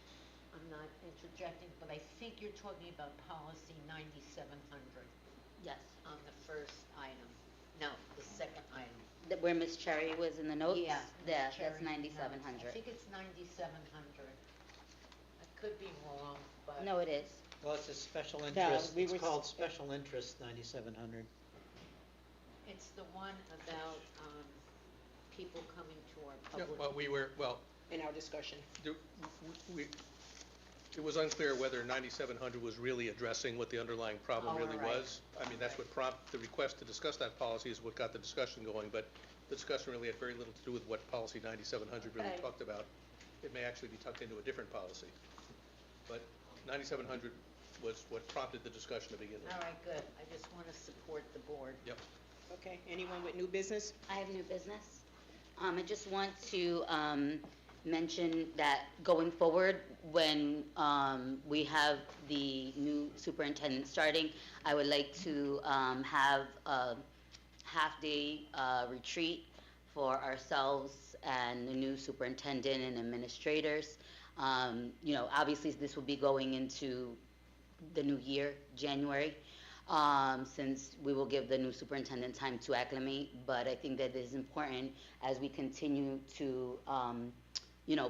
I'm not interjecting, but I think you're talking about policy 9700 Yes. on the first item. No, the second item. Where Miss Cherry was in the notes? Yeah. Yeah, Cherry that's notes. 9,700. I think it's 9700. I could be wrong, but. No, it is. Well, it's a special No, interest, we it's were- called special interest 9,700. It's the one about, people coming to our Yeah, public. In our discussion. It was unclear whether 9,700 was really addressing what the underlying problem Oh, really right. was. I mean, that's what prompted the request to discuss that policy is what got the discussion going, but the discussion really had very little to do with what policy 9,700 really Okay. talked about. It may actually be tucked into a different policy. But 9,700 was what prompted the discussion to begin with. All right, good. I just want to support the board. Yep. Okay, anyone with new business? I have new business. I just want to mention that going forward, when we have the new superintendent starting, I would like to have a half-day retreat for ourselves and the new superintendent and administrators. Obviously, this will be going into the new year, January, since we will give the new superintendent time to acclimate. But I think that it is important as we continue to,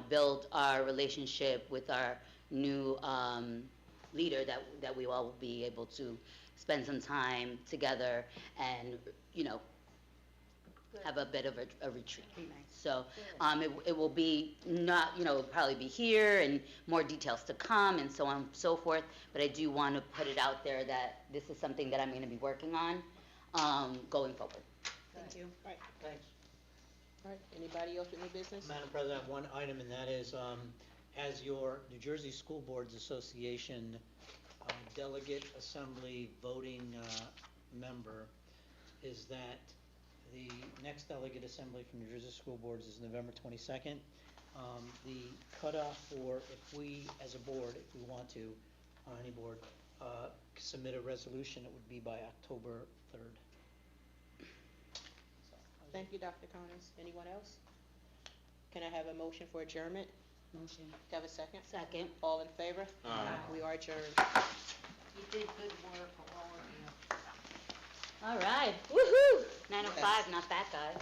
build our relationship with our new leader, that we all will be able to spend some time together and, have a bit of a retreat. So, it will be not, it'll probably be here and more details to come and so on and so forth, but I do want to put it out there that this is something that I'm going to be working on, going forward. Thank you. All right, Thanks. all right. Anybody else with new business? Madam President, I have one item, and that is, as your New Jersey School Boards Association Delegate Assembly voting member, is that the next delegate assembly from New Jersey School Boards is November 22nd. The cutoff for, if we, as a board, if we want to, on any board, submit a resolution, it would be by October 3rd. Thank you, Dr. Connors. Anyone else? Can I have a motion for adjournment? Motion. Do I have a second? Second. All in favor? Aye. We are adjourned. You did good work, all of you. All right. Woohoo! 9:05, not bad, guys.